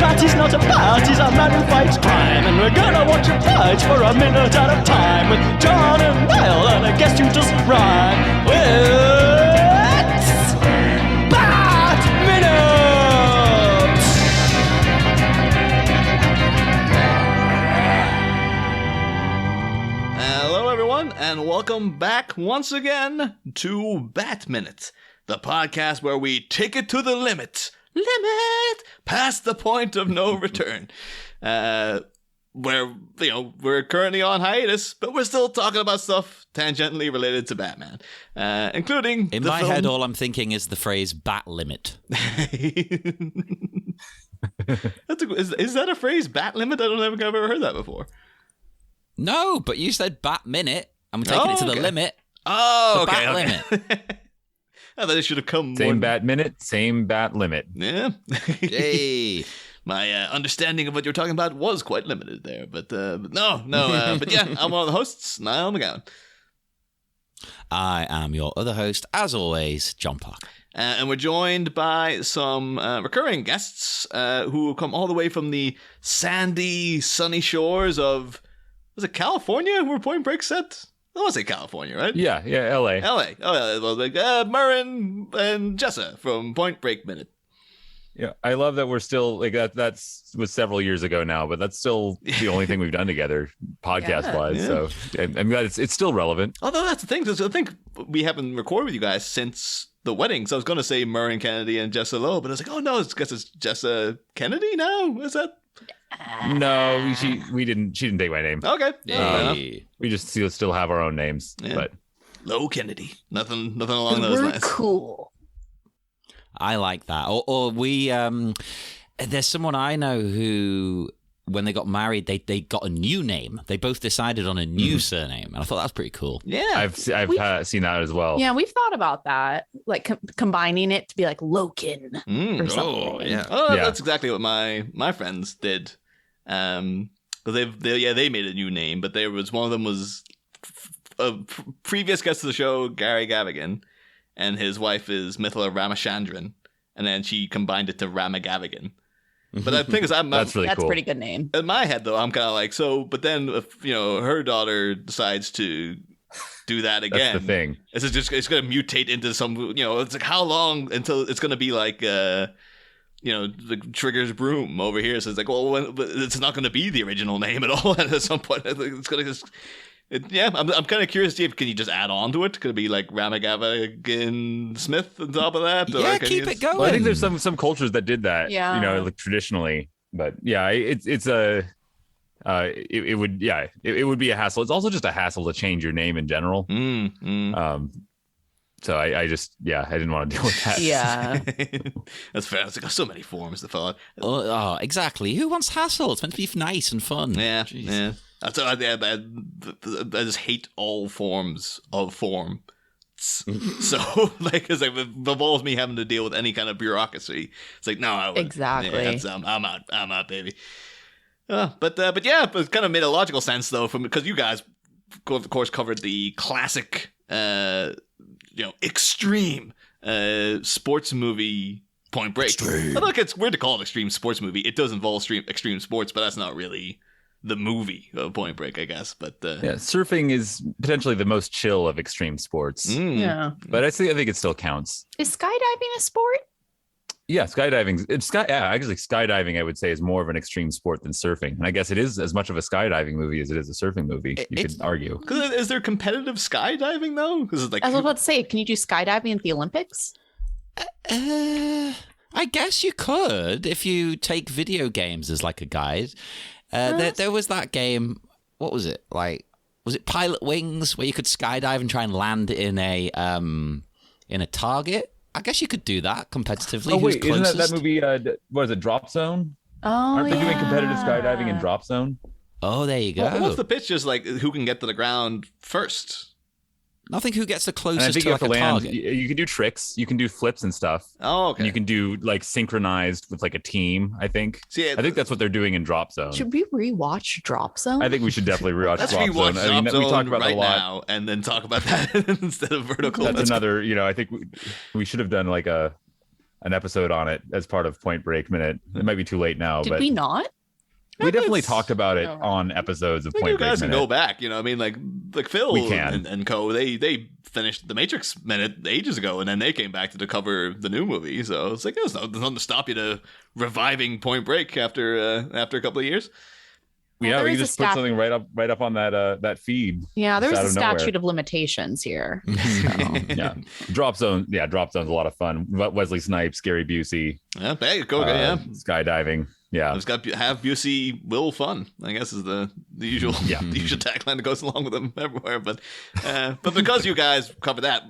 Party's not a party's a man who fights crime, and we're gonna watch him fight for a minute at a time with John and Niall and a guest who doesn't rhyme. It's Bat Minute! Hello everyone, and welcome back once again to Bat Minute, the podcast where we take it to the limit, past the point of no return. Where, we're currently on hiatus, but we're still talking about stuff tangentially related to Batman, including in the my film. head, all I'm thinking is the phrase "bat limit." Is that a phrase, bat limit? I don't think I've ever heard that before. No, but you said bat minute, and we're taking it to the limit. Oh, the okay. bat limit. I thought it should have come. Same bat minute, same bat limit. Yeah. Hey. My understanding of what you're talking about was quite limited there, but no. But yeah, I'm one of the hosts, Niall McGowan. I am your other host, as always, John Parker. And we're joined by some recurring guests who come all the way from the sandy, sunny shores of, was it California where Point Break set? I want to say California, right? Yeah, L.A. L.A. Oh, yeah, well, like Murren and Jessa from Point Break Minute. Yeah, I love that we're still like that. Was several years ago now, but that's still the only thing we've done together, podcast-wise. Yeah. So I'm glad it's still relevant. Although that's the thing, because I think we haven't recorded with you guys since the wedding. So I was going to say Murren Kennedy and Jessa Lowe, but I was like, oh no, I guess it's Jessa Kennedy now. Is that? No, she didn't take my name. Okay. Hey. We just still have our own names, Yeah. but Lowe Kennedy. Nothing along those We're lines. cool. I like that. Or we, there's someone I know who, when they got married, they got a new name. They both decided on a new surname, and I thought that was pretty cool. Yeah. I've seen that as well. Yeah, we've thought about that, like combining it to be like Loken or something. Oh, yeah. Oh, Yeah. that's exactly what my friends did. Because they made a new name, but there was one of them was a previous guest of the show, Gary Gavigan, and his wife is Mithila Ramachandran, and then she combined it to Ramagavigan. But the thing is, That's really That's cool. a pretty good name. in my head though, I'm kind of like, so. But then if her daughter decides to do that again, That's the thing. it's going to mutate into some. It's like how long until it's going to be like. The Trigger's broom over here. So it's like, well, but it's not going to be the original name at all. And at some point, I think it's going to just. I'm kind of curious to see if can you just add on to it? Could it be like Ramagavigan Smith on top of that? Or Yeah, can keep you it going. Well, I think there's some cultures that did that. Yeah. Like traditionally, but yeah, it's a. It would be a hassle. It's also just a hassle to change your name in general. So I didn't want to deal with that. Yeah. That's fair. It's like so many forms to fill out. Oh, exactly. Who wants hassle? It's meant to be nice and fun. Yeah, Jeez. yeah. So I just hate all forms of form. So like, it's like it involves me having to deal with any kind of bureaucracy. It's like, no, I wouldn't. Exactly. Yeah, I'm out, baby. But it kind of made a logical sense though, because you guys, of course, covered the classic, extreme sports movie Point Break. Extreme. I think it's weird to call it extreme sports movie. It does involve extreme sports, but that's not really the movie of Point Break, I guess. But Yeah, surfing is potentially the most chill of extreme sports, Yeah. but I think it still counts. Is skydiving a sport? Yeah, skydiving. Actually, skydiving I would say is more of an extreme sport than surfing, and I guess it is as much of a skydiving movie as it is a surfing movie. You It's- could argue. Because is there competitive skydiving though? Because it's like I was about to say, can you do skydiving at the Olympics? I guess you could if you take video games as like a guide. There was that game. What was it like? Was it Pilot Wings where you could skydive and try and land in a target? I guess you could do that competitively. Oh Who's wait, isn't that closest? movie? What is it? Drop Zone? Oh, Aren't they yeah. doing competitive skydiving in Drop Zone? Oh, there you go. what's the pitch? Just like who can get to the ground first? Nothing who gets the And I closest think to you like have to a land. target. You can do tricks. You can do flips and stuff. Oh, okay. And you can do like synchronized with like a team. I think. See, I think that's what they're doing in Drop Zone. Should we rewatch Drop Zone? I think we should definitely rewatch Let's Drop rewatch Zone. I mean, Drop we talk Zone about that right a lot. now and then talk about that instead of Vertical. That's Let's go. another. I think we should have done like an episode on it as part of Point Break Minute. It might be too late now, Did but we not? we definitely It's- talked about it Oh. on episodes of I think you Point Break guys can Minute. go back. I mean, like Phil We can. and co. They finished the Matrix Minute ages ago, and then they came back to cover the new movie. So it's like there's nothing to stop you to reviving Point Break after a couple of years. Well, Yeah, there we is can a just put something right up on that feed. Yeah, there's Just a out of nowhere. statute of limitations here. So. Yeah, Drop Zone. Yeah, Drop Zone's a lot of fun. Wesley Snipes, Gary Busey, Yeah, hey, go yeah. skydiving. Yeah, It's got have Busey will fun. I guess is the usual the usual tagline that goes along with them everywhere. But because you guys cover that,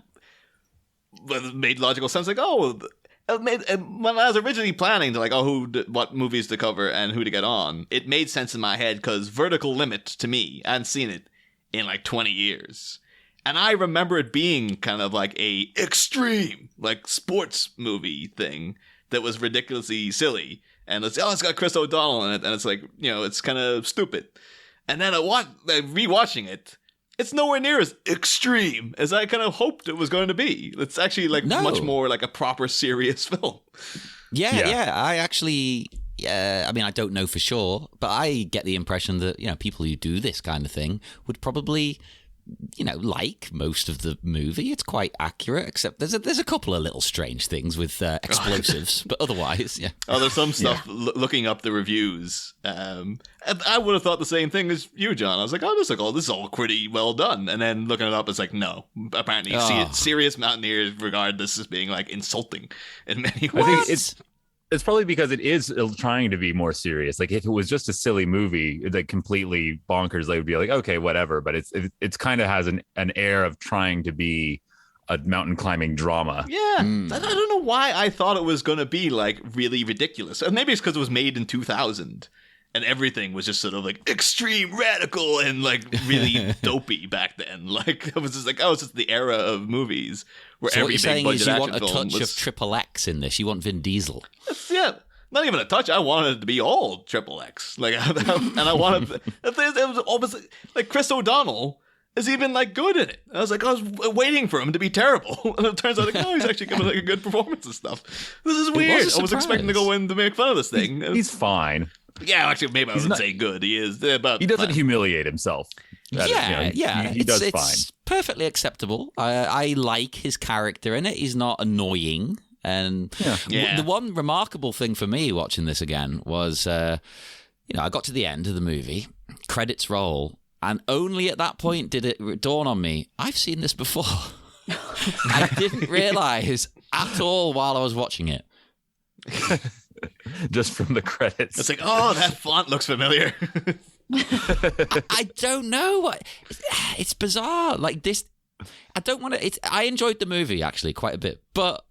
but it made logical sense. Like when I was originally planning to what movies to cover and who to get on, it made sense in my head because Vertical Limit to me, I hadn't seen it in like 20 years. And I remember it being kind of like a extreme, like sports movie thing that was ridiculously silly. And it's got Chris O'Donnell in it, and it's like, it's kind of stupid. And then rewatching it, it's nowhere near as extreme as I kind of hoped it was going to be. It's actually like No. much more like a proper serious film. Yeah. I actually, I mean, I don't know for sure, but I get the impression that, people who do this kind of thing would probably, like most of the movie. It's quite accurate, except there's a couple of little strange things with explosives, but otherwise, yeah. Oh, there's some stuff looking up the reviews. And I would have thought the same thing as you, John. I was like, this is all pretty well done. And then looking it up, it's like, no. Apparently, serious mountaineers regard this as being like insulting in many ways. I think it's probably because it is trying to be more serious. Like if it was just a silly movie, like completely bonkers, they would be like, okay, whatever. But it's kind of has an air of trying to be a mountain climbing drama. Yeah, I don't know why I thought it was going to be like really ridiculous. And maybe it's because it was made in 2000 and everything was just sort of like extreme radical and like really dopey back then. Like it was just like, it's just the era of movies where So what every you're big saying budget is you action want a film touch was of Triple X in this. You want Vin Diesel. yeah. Not even a touch. I wanted it to be all triple X. Like, and I wanted it was almost like Chris O'Donnell is even like good in it. I was waiting for him to be terrible, and it turns out he's actually giving like a good performance and stuff. This is weird. was a I was expecting to surprise. go in to make fun of this thing. He's fine. Yeah, actually, maybe I wouldn't say good. He is, but He doesn't humiliate himself. He does fine. It's perfectly acceptable. I like his character in it. He's not annoying. And Yeah. the one remarkable thing for me watching this again was, I got to the end of the movie, credits roll, and only at that point did it dawn on me, I've seen this before. I didn't realize at all while I was watching it. Just from the credits. It's like, that font looks familiar. I don't know. It's bizarre. Like this, I don't want to. I enjoyed the movie actually quite a bit, but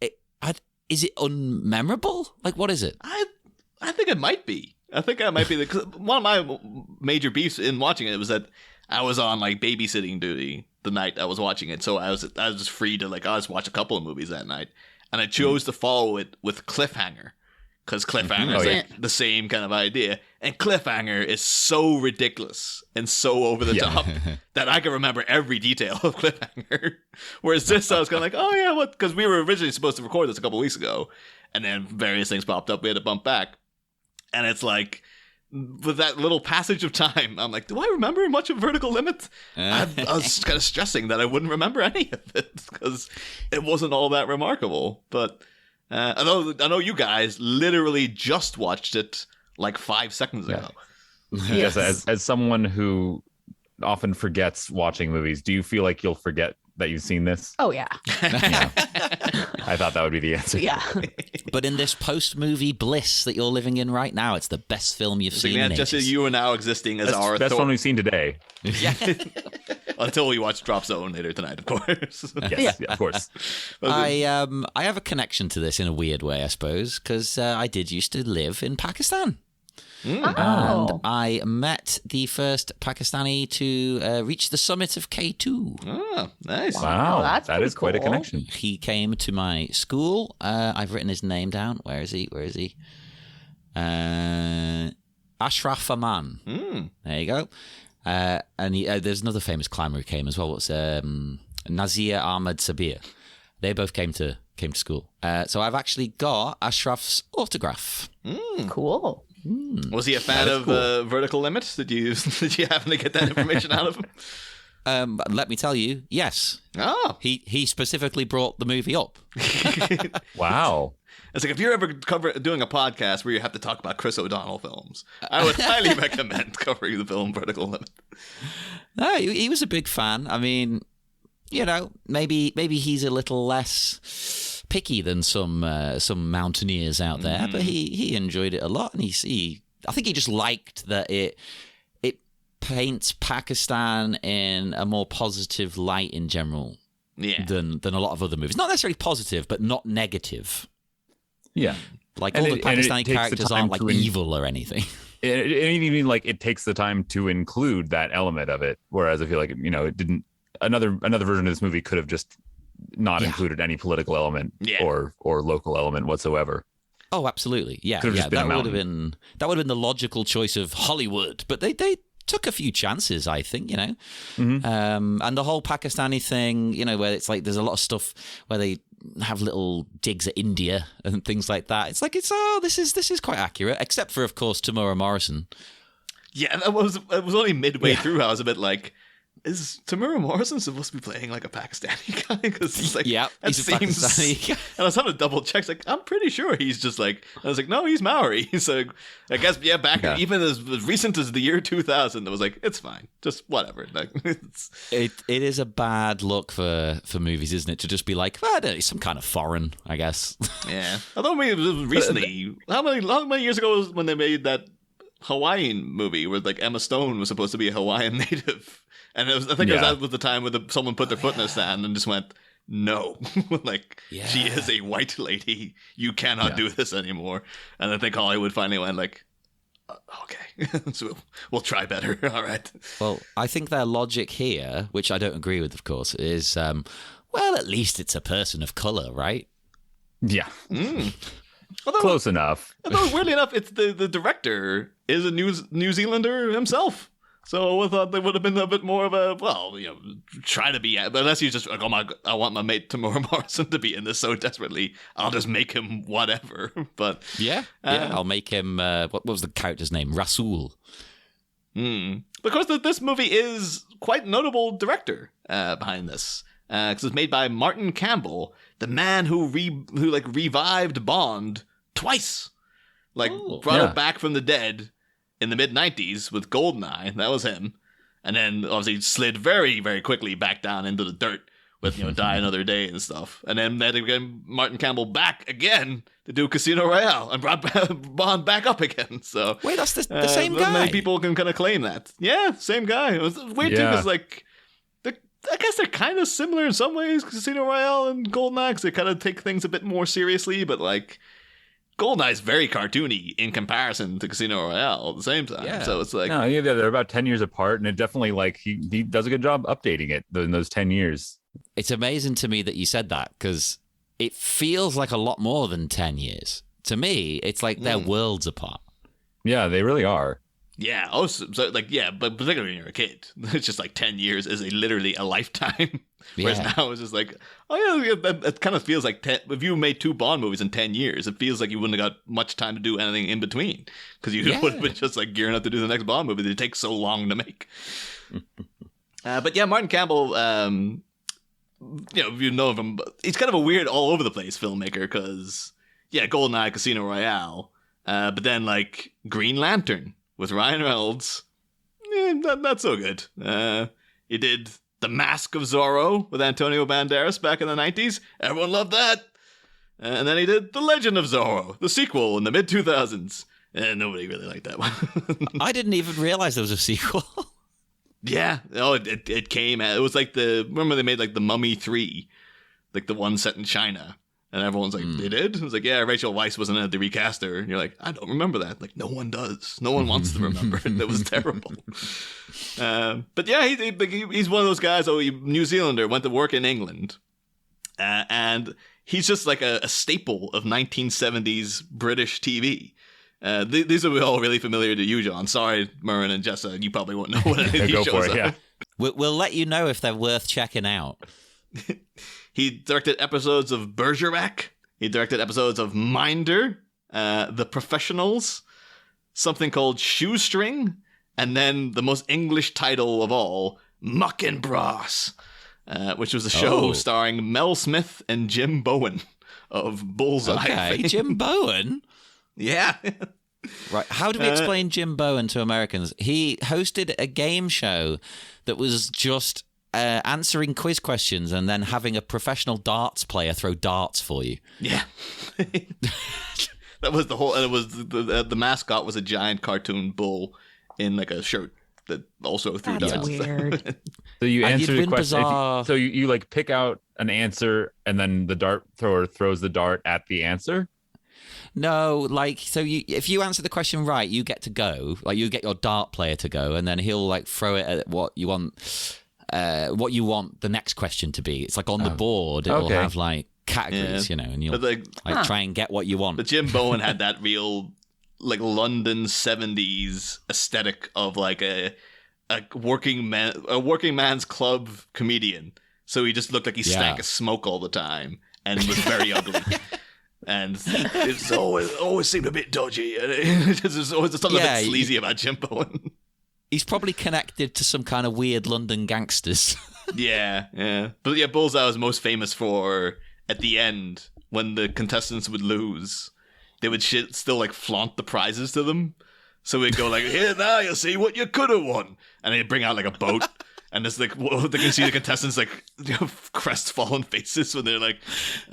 is it unmemorable? Like, what is it? I think it might be. I think I might be cause one of my major beefs in watching it was that I was on like babysitting duty the night I was watching it, so I was just free to like I just watch a couple of movies that night, and I chose to follow it with Cliffhanger because Cliffhanger is like the same kind of idea, and Cliffhanger is so ridiculous and so over the top that I can remember every detail of Cliffhanger. Whereas this, I was kind of like, what? Because we were originally supposed to record this a couple weeks ago, and then various things popped up. We had to bump back. And it's like, with that little passage of time, I'm like, do I remember much of Vertical Limit? I was kind of stressing that I wouldn't remember any of it because it wasn't all that remarkable. But I know you guys literally just watched it like 5 seconds ago. Yes. As someone who often forgets watching movies, do you feel like you'll forget that you've seen this? Oh, yeah. I thought that would be the answer. Yeah. But in this post-movie bliss that you're living in right now, it's the best film you've seen in Just ages. as you are now existing as That's our best one we've seen today. until we watch Drop Zone later tonight, of course. Yes, yeah, of course. I have a connection to this in a weird way, I suppose, because I did used to live in Pakistan. Mm. Oh. And I met the first Pakistani to reach the summit of K2. Oh, nice. Wow, that's that pretty is quite a cool. connection. He came to my school. I've written his name down. Where is he? Ashraf Aman. Mm. There you go. And there's another famous climber who came as well. What's Nazir Ahmad Sabir? They both came to school. So I've actually got Ashraf's autograph. Cool. Was he a fan of Vertical Limit? Did you happen to get that information out of him? Let me tell you, yes. Oh, He specifically brought the movie up. Wow. it's like if you're ever doing a podcast where you have to talk about Chris O'Donnell films, I would highly recommend covering the film Vertical Limit. No, he was a big fan. I mean, you know, maybe he's a little less picky than some mountaineers out there, but he enjoyed it a lot, and I think he just liked that it paints Pakistan in a more positive light in general than a lot of other movies. Not necessarily positive, but not negative. Yeah. Like And all the it- and it Pakistani takes the characters time aren't like to evil or anything. It even like it takes the time to include that element of it. Whereas I feel like, you know, it didn't. Another version of this movie could have just not included any political element or local element whatsoever. Oh, absolutely. Yeah, Could have just been a that would mountain. have been the logical choice of Hollywood, but they took a few chances, I think, you know. And the whole Pakistani thing, you know, where it's like there's a lot of stuff where they have little digs at India and things like that. It's like this is quite accurate, except for, of course, Tamura Morrison. Yeah, it was only midway through. I was a bit like, is Tamura Morrison supposed to be playing like a Pakistani guy? Because it's like, Yeah, that he's a seems. Pakistani guy. And I was having to double check. It's like, I'm pretty sure he's just like. I was like, no, he's Maori. So I guess back even as recent as the year 2000, it was like, it's fine, just whatever. Like, It is a bad look for movies, isn't it? To just be like, well, it's some kind of foreign, I guess. yeah. Although it was recently, how many years ago was when they made that Hawaiian movie where like Emma Stone was supposed to be a Hawaiian native? And I think that was the time where someone put their foot in the sand and just went, no, like she is a white lady. You cannot do this anymore. And I think Hollywood finally went like, okay, so we'll try better. All right. Well, I think their logic here, which I don't agree with, of course, is, well, at least it's a person of color, right? Yeah. Although, Close enough. although weirdly enough, it's the director is a New Zealander himself. So I thought they would have been a bit more of a, well, you know, try to be, but unless he's just like, oh my God, I want my mate Tamura Morrison to be in this so desperately, I'll just make him whatever. But I'll make him, what was the character's name? Rasul. because this movie is quite notable director behind this, because it's made by Martin Campbell, the man who revived Bond twice, brought it back from the dead in the mid-90s with Goldeneye. That was him. And then obviously slid very, very quickly back down into the dirt with, Die Another Day and stuff. And then again, Martin Campbell back again to do Casino Royale and brought Bond back up again. So Wait, that's the same guy? Many people can kind of claim that. Yeah, same guy. It was weird too, because I guess they're kind of similar in some ways, Casino Royale and Goldeneye, because they kind of take things a bit more seriously, but GoldenEye's very cartoony in comparison to Casino Royale at the same time. Yeah. So it's like, No, yeah, they're about 10 years apart, and it definitely he does a good job updating it in those 10 years. It's amazing to me that you said that, because it feels like a lot more than 10 years. To me, it's like they're worlds apart. Yeah, they really are. yeah, but particularly when you're a kid, it's just like 10 years is literally a lifetime. Whereas now it's just like, it kind of feels like if you made 2 Bond movies in 10 years, it feels like you wouldn't have got much time to do anything in between, because you would have been just like gearing up to do the next Bond movie that it takes so long to make. But yeah, Martin Campbell, you know of him, he's kind of a weird all over the place filmmaker, because GoldenEye, Casino Royale, but then Green Lantern with Ryan Reynolds, not so good. He did The Mask of Zorro with Antonio Banderas back in the 90s. Everyone loved that. And then he did The Legend of Zorro, the sequel in the mid-2000s. And nobody really liked that one. I didn't even realize there was a sequel. Yeah. Oh, it came. It was remember they made The Mummy 3, the one set in China. And everyone's like, they did? It's like, yeah, Rachel Weisz wasn't in it, they recast her. And you're like, I don't remember that. Like, no one does. No one wants to remember it. That was terrible. But yeah, he's one of those guys, New Zealander, went to work in England. And he's just like a staple of 1970s British TV. These are all really familiar to you, John. Sorry, Murren and Jessa, you probably won't know what any of these Go shows for it, are. yeah. We'll let you know if they're worth checking out. He directed episodes of Bergerac. He directed episodes of Minder, The Professionals, something called Shoestring, and then the most English title of all, Muckin' Brass, which was a show starring Mel Smith and Jim Bowen of Bullseye. Okay, fame. Jim Bowen. Yeah. Right. How do we explain Jim Bowen to Americans? He hosted a game show that was just answering quiz questions and then having a professional darts player throw darts for you. Yeah. That was the whole, and it was the mascot was a giant cartoon bull in like a shirt that also threw That's darts. weird. So you And answer you'd the win question. bizarre- So you like pick out an answer, and then the dart thrower throws the dart at the answer. No, like, so if you answer the question right, you get to go. Like, you get your dart player to go, and then he'll like throw it at what you want the next question to be. It's like on the board, it'll Okay. have like categories, Yeah. and you'll But like, try and get what you want. but Jim Bowen had that real like London 70s aesthetic of like a working man's club comedian. So he just looked like he stank of smoke all the time and was very ugly. And it's always seemed a bit dodgy. And there's always something a bit sleazy about Jim Bowen. He's probably connected to some kind of weird London gangsters. Yeah. But yeah, Bullseye was most famous for at the end when the contestants would lose, they would still like flaunt the prizes to them. So we'd go like, here now you see what you could have won, and they'd bring out like a boat. And it's like, they can see the contestants like crestfallen faces when they're like,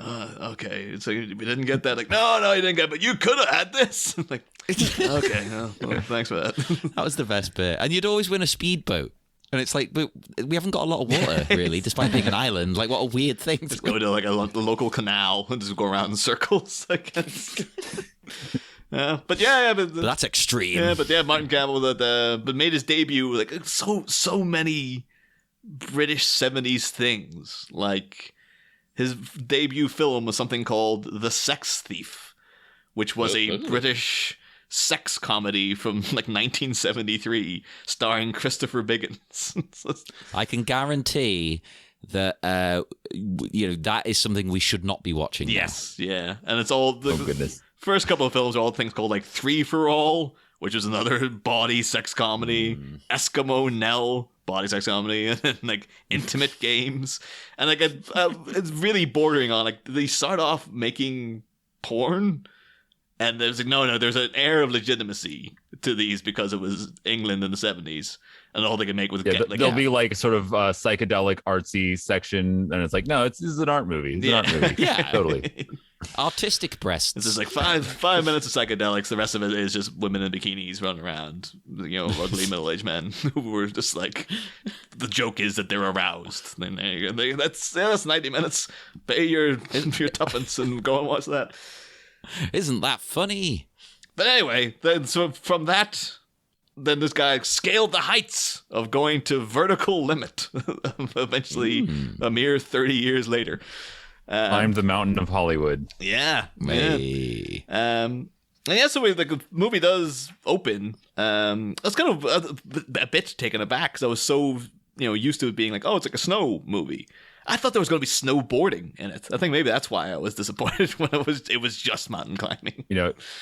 okay, so we didn't get that. Like, no, you didn't get it, but you could have had this. Like, okay, well, thanks for that. That was the best bit. And you'd always win a speedboat. And it's like, but we haven't got a lot of water, really, despite being an island. Like, what a weird thing. Just go to like the local canal and just go around in circles, I guess. But that's extreme. Yeah, but yeah, Martin Campbell but made his debut like so many British 70s things. Like his debut film was something called The Sex Thief, which was a British sex comedy from like 1973 starring Christopher Biggins. I can guarantee that that is something we should not be watching. Yes, yeah. And it's all Oh goodness. First couple of films are all things called like Three for All, which is another body sex comedy. Eskimo Nell, body sex comedy, and then like Intimate Games, and like it's really bordering on like they start off making porn, and there's like no, there's an air of legitimacy to these because it was England in the 70s, and all they could make was there'll be like sort of psychedelic artsy section, and it's like no, this is an art movie. It's an art movie. Yeah. Totally. Artistic breasts. It's just like five minutes of psychedelics. The rest of it is just women in bikinis running around, ugly middle-aged men who were just like. The joke is that they're aroused. That's 90 minutes. Pay your tuppence and go and watch that. Isn't that funny? But anyway, then so from that, then this guy scaled the heights of going to Vertical Limit. Eventually, a mere 30 years later. Climbed the mountain of Hollywood. Yeah. Hey. And yeah, so the movie does open. I was kind of a bit taken aback because I was so used to it being like, oh, it's like a snow movie. I thought there was going to be snowboarding in it. I think maybe that's why I was disappointed when it was just mountain climbing.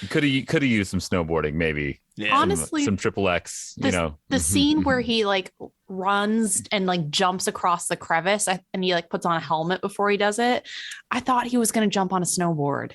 Could have used some snowboarding, maybe. Yeah. Honestly, some triple X. the scene where he like runs and like jumps across the crevice and he like puts on a helmet before he does it. I thought he was going to jump on a snowboard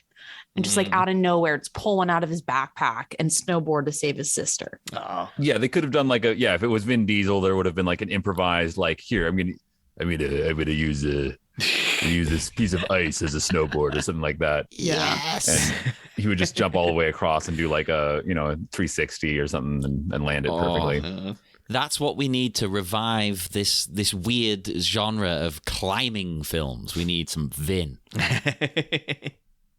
and just like out of nowhere, just pull one out of his backpack and snowboard to save his sister. Oh. Yeah, they could have done like if it was Vin Diesel, there would have been like an improvised like here. I'm gonna use this piece of ice as a snowboard or something like that. Yes. And he would just jump all the way across and do like a 360 or something and land it perfectly. That's what we need to revive this weird genre of climbing films. We need some Vin.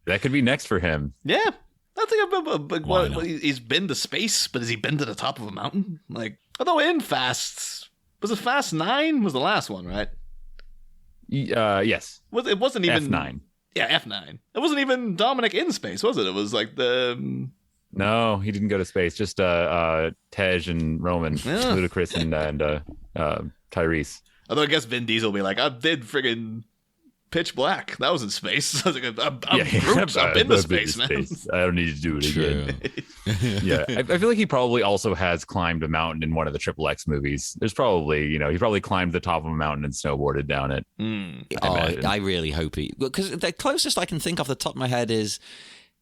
That could be next for him. Yeah. I think Why not? he's been to space, but has he been to the top of a mountain? Like, although in Fast, was it Fast 9 was the last one, right? Yes. It wasn't even F9. Yeah, F9. It wasn't even Dominic in space, was it? It was like the No, he didn't go to space. Just Tej and Roman, Yeah. Ludacris and Tyrese. although I guess Vin Diesel will be like, I did friggin' Pitch Black. That was in space. I was like, I'm Groot. I've been to space, man. I don't need to do it again. Yeah, I feel like he probably also has climbed a mountain in one of the Triple X movies. There's probably, he probably climbed the top of a mountain and snowboarded down it. imagine. I really hope he... Because the closest I can think off the top of my head is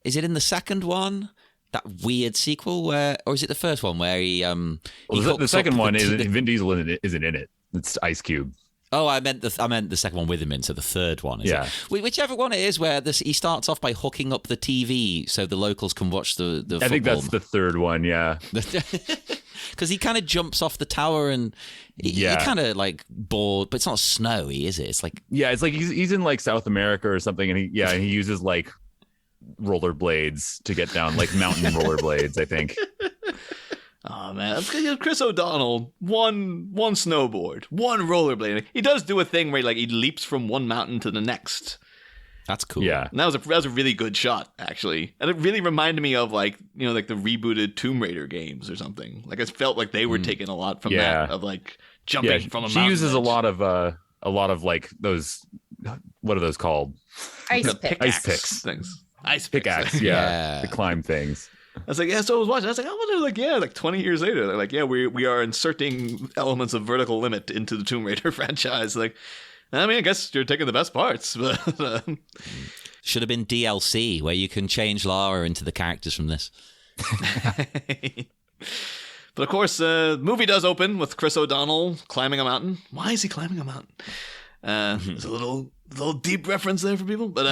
it in the second one? That weird sequel where... Or is it the first one where he Well, the hooks second up one the- is Vin Diesel isn't in it. It's Ice Cube. Oh, I meant the second one with him in, so the third one. Is Yeah. it? Whichever one it is, where he starts off by hooking up the TV so the locals can watch the I think that's the third one. Yeah. Because he kind of jumps off the tower and he kind of like bored, but it's not snowy, is it? It's like Yeah, it's like he's in like South America or something, and he uses like rollerblades to get down, like mountain rollerblades, I think. Oh man, Chris O'Donnell, one snowboard, one rollerblade. He does do a thing where he leaps from one mountain to the next. that's cool. Yeah. And that was a really good shot, actually. And it really reminded me of like the rebooted Tomb Raider games or something. Like, it felt like they were taking a lot from Yeah. that of like jumping Yeah, from a she mountain. uses edge. a lot of like those, what are those called? Ice The pick. Ice picks. things. Ice Pickaxe, picks. Yeah. to climb things. I was like, yeah, so I was watching. I was like, I wonder, like 20 years later, they're like, yeah, we are inserting elements of Vertical Limit into the Tomb Raider franchise. Like, I mean, I guess you're taking the best parts, but Should have been DLC where you can change Lara into the characters from this. But of course, the movie does open with Chris O'Donnell climbing a mountain. Why is he climbing a mountain? There's a little deep reference there for people, but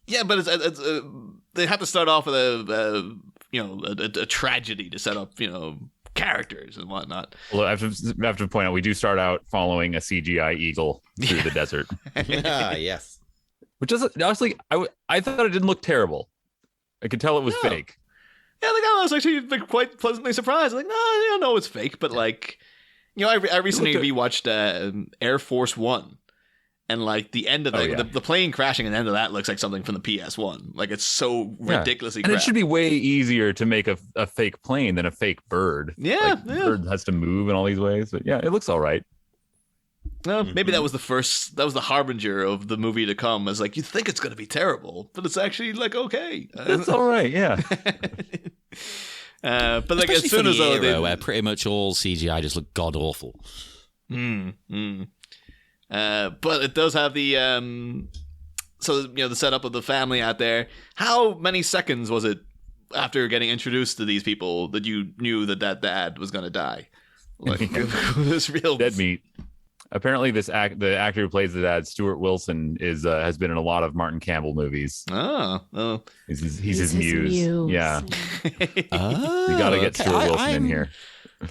yeah, but it's they have to start off with a tragedy to set up characters and whatnot. Well, I have to point out, we do start out following a CGI eagle through the desert, Yes. which is honestly, I thought it didn't look terrible. I could tell it was No. fake. Yeah, like I was actually quite pleasantly surprised. Like, no, I know it's fake, but like, I recently rewatched Air Force One, and like the end of the plane crashing, and the end of that looks like something from the PS1. Like, it's so ridiculously. And crap. it should be way easier to make a fake plane than a fake bird. Yeah, Like, the bird has to move in all these ways, but yeah, it looks all right. Well, maybe that was the harbinger of the movie to come. Is like, you think it's going to be terrible, but it's actually like okay. It's all right, yeah. But like, Especially as soon for as the they, era where pretty much all CGI just looked god awful. but it does have the so the setup of the family out there. How many seconds was it after getting introduced to these people that you knew that dad was going to die? Like, it was real Dead meat. Apparently, the actor who plays the dad, Stuart Wilson, has been in a lot of Martin Campbell movies. Oh. He's his muse. Yeah, Oh, you got to get Stuart Wilson in here.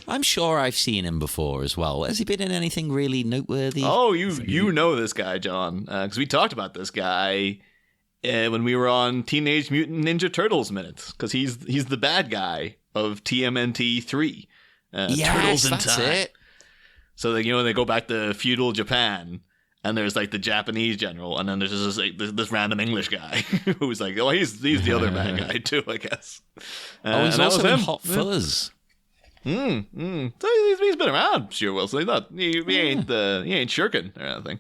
I'm sure I've seen him before as well. Has he been in anything really noteworthy? Oh, you know this guy, John, because we talked about this guy when we were on Teenage Mutant Ninja Turtles Minute, because he's the bad guy of TMNT 3. yes, Turtles in that's Time. it. So they go back to feudal Japan, and there's like the Japanese general, and then there's just this random English guy who's like, oh, he's the other bad guy too, I guess. Oh, he's and that also was in him. Hot Fuzz. So he's been around, Stuart Wilson. He ain't shirking or anything.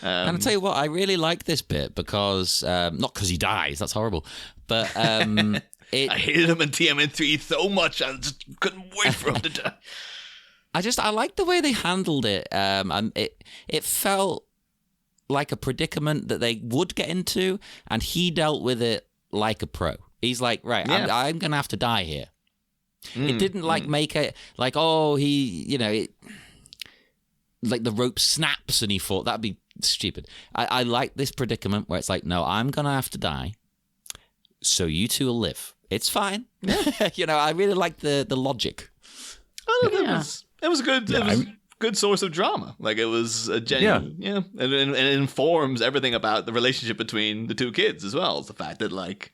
And I'll tell you what, I really like this bit because, not because he dies, that's horrible, but I hated him in TMN3 so much, I just couldn't wait for him to die. I like the way they handled it. And it felt like a predicament that they would get into, and he dealt with it like a pro. He's like, right, Yeah. I'm going to have to die here. It didn't make it like, oh, like the rope snaps and he thought that'd be stupid. I like this predicament where it's like, no, I'm going to have to die, so you two will live. It's fine. I really like the logic. I don't know, Yeah. it was good. Yeah, It was good source of drama. Like, it was a genuine, and it informs everything about the relationship between the two kids as well. It's the fact that like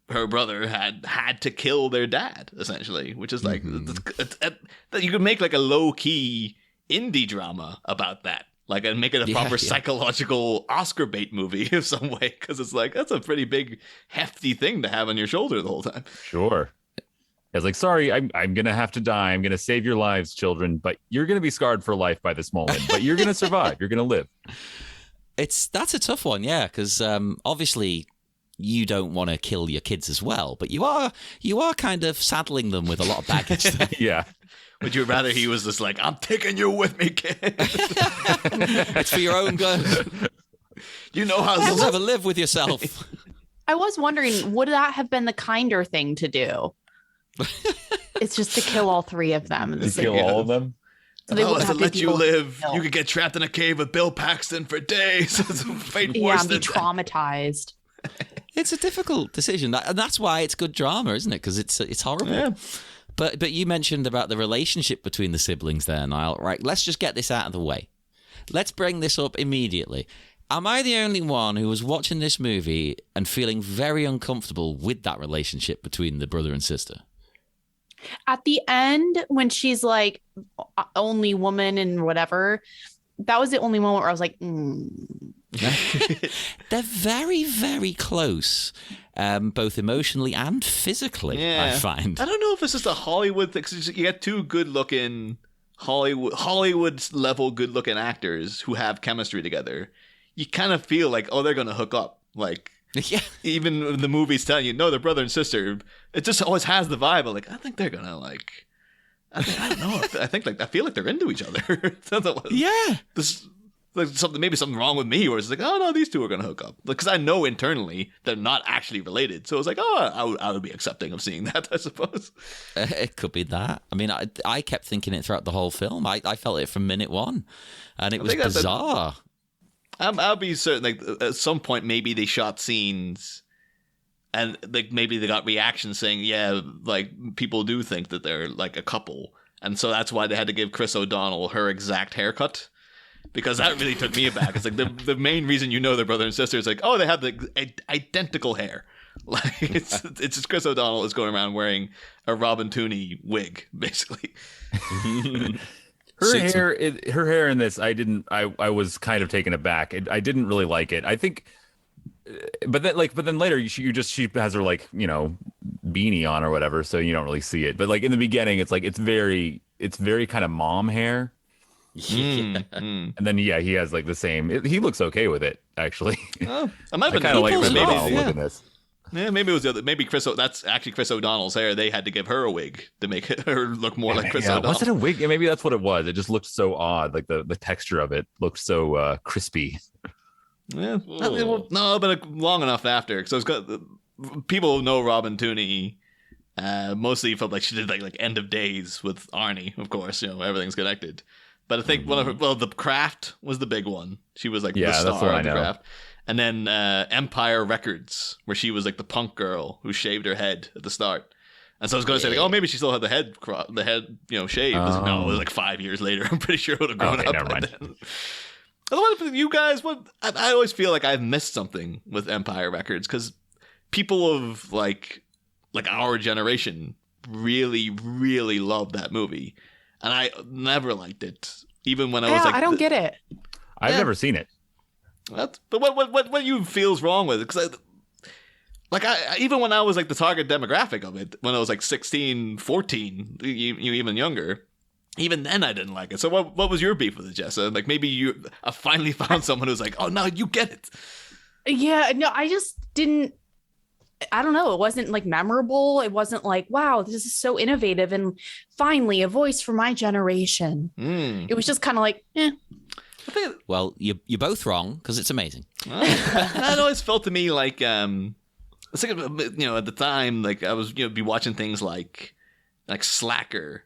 her brother had to kill their dad essentially, which is like that you could make like a low key indie drama about that. Like, and make it a proper psychological Oscar bait movie in some way, because it's like that's a pretty big, hefty thing to have on your shoulder the whole time. Sure. It's like, sorry, I'm gonna have to die. I'm gonna save your lives, children, but you're gonna be scarred for life by this moment. But you're gonna survive. You're gonna live. That's a tough one, yeah, because obviously you don't want to kill your kids as well, but you are kind of saddling them with a lot of baggage there. Yeah. Would you rather he was just like, I'm taking you with me, kid? It's for your own good. You know how You'll never live with yourself. I was wondering, would that have been the kinder thing to do? It's just to kill all three of them. You kill all of them. So they oh, wouldn't to have to let you deal with live. guilt. You could get trapped in a cave with Bill Paxton for days. It's fate Yeah, worse and be than traumatized. It's a difficult decision, and that's why it's good drama, isn't it? Because it's horrible. Yeah. But you mentioned about the relationship between the siblings there, Niall. Right, let's just get this out of the way. Let's bring this up immediately. Am I the only one who was watching this movie and feeling very uncomfortable with that relationship between the brother and sister? At the end, when she's like only woman and whatever, that was the only moment where I was like, They're very, very close, both emotionally and physically, I find. I don't know if it's just a Hollywood thing. 'Cause you get two good-looking Hollywood level good-looking actors who have chemistry together. You kind of feel like, oh, they're going to hook up. Like, Yeah. even when the movie's telling you, no, they're brother and sister. It just always has the vibe of like, I think they're going to like, I don't know. I think like, I feel like they're into each other. Yeah. This, like maybe something wrong with me, or it's like, oh no, these two are gonna hook up. Because I know internally they're not actually related, so it's like, oh, I would be accepting of seeing that, I suppose. It could be that. I mean, I kept thinking it throughout the whole film. I felt it from minute one, and it was think that's bizarre. I'll be certain, like at some point maybe they shot scenes, and like maybe they got reactions saying, yeah, like people do think that they're like a couple, and so that's why they had to give Chris O'Donnell her exact haircut. Because that really took me aback. It's like the main reason you know they're brother and sister is like, oh, they have the identical hair. Like it's just Chris O'Donnell is going around wearing a Robin Tooney wig, basically. Her hair in this, I was kind of taken aback. I didn't really like it. I think, but then later she has her like, you know, beanie on or whatever, so you don't really see it. But like in the beginning, it's like it's very kind of mom hair. And then he has like the same. He looks okay with it actually. Oh, I might have kind of like been it off, maybe look at this. Yeah, maybe it was the other. Maybe that's actually Chris O'Donnell's hair. They had to give her a wig to make her look more like Chris O'Donnell. Was it a wig? Yeah, maybe that's what it was. It just looked so odd. Like the texture of it looked so crispy. Yeah, no, but like, long enough after. So it's got people know Robin Tooney. Mostly from like she did like End of Days with Arnie, of course. You know, everything's connected. But I think one of her, The Craft was the big one. She was like the star of The Craft. And then Empire Records, where she was like the punk girl who shaved her head at the start. And so I was going to say, like, oh, maybe she still had the head, shaved. No, it was like 5 years later. I'm pretty sure it would have grown up by then. Otherwise, you guys, I always feel like I've missed something with Empire Records, because people of like our generation really, really loved that movie. And I never liked it, even when I was like, I don't get it. I've never seen it. But what you feels wrong with it? Because I even when I was like the target demographic of it, when I was like 16, 14, you even younger, even then I didn't like it. So what was your beef with it, Jessa? Like maybe you finally found someone who's like, oh no, you get it. Yeah, no, I just didn't. I don't know. It wasn't like memorable. It wasn't like, wow, this is so innovative and finally a voice for my generation. It was just kind of like, eh. Well, you're both wrong because it's amazing. That always felt to me like, it's like, you know, at the time, like I was, be watching things like Slacker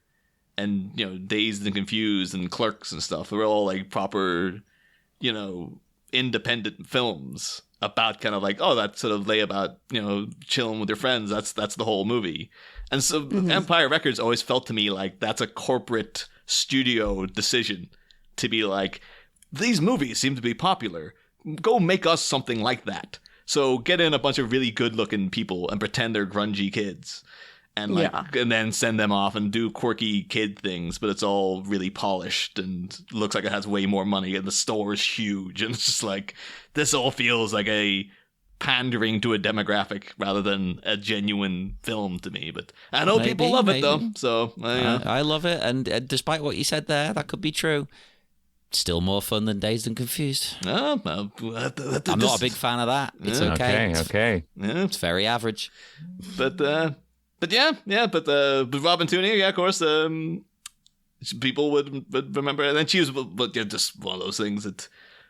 and, Dazed and Confused and Clerks and stuff. They were all like proper, independent films. about kind of like, oh, that sort of lay about, you know, chilling with your friends. That's the whole movie. And so Empire Records always felt to me like that's a corporate studio decision to be like, these movies seem to be popular. Go make us something like that. So get in a bunch of really good looking people and pretend they're grungy kids. And and then send them off and do quirky kid things, but it's all really polished and looks like it has way more money, and the store is huge, and it's just like, this all feels like a pandering to a demographic rather than a genuine film to me. But I know people love it though, so I love it, and despite what you said there, that could be true. Still more fun than Dazed and Confused. I'm not a big fan of that. It's okay. Okay. Yeah. It's very average. But Robin Tooney, yeah, of course, people would remember, and then she was, but yeah, just one of those things that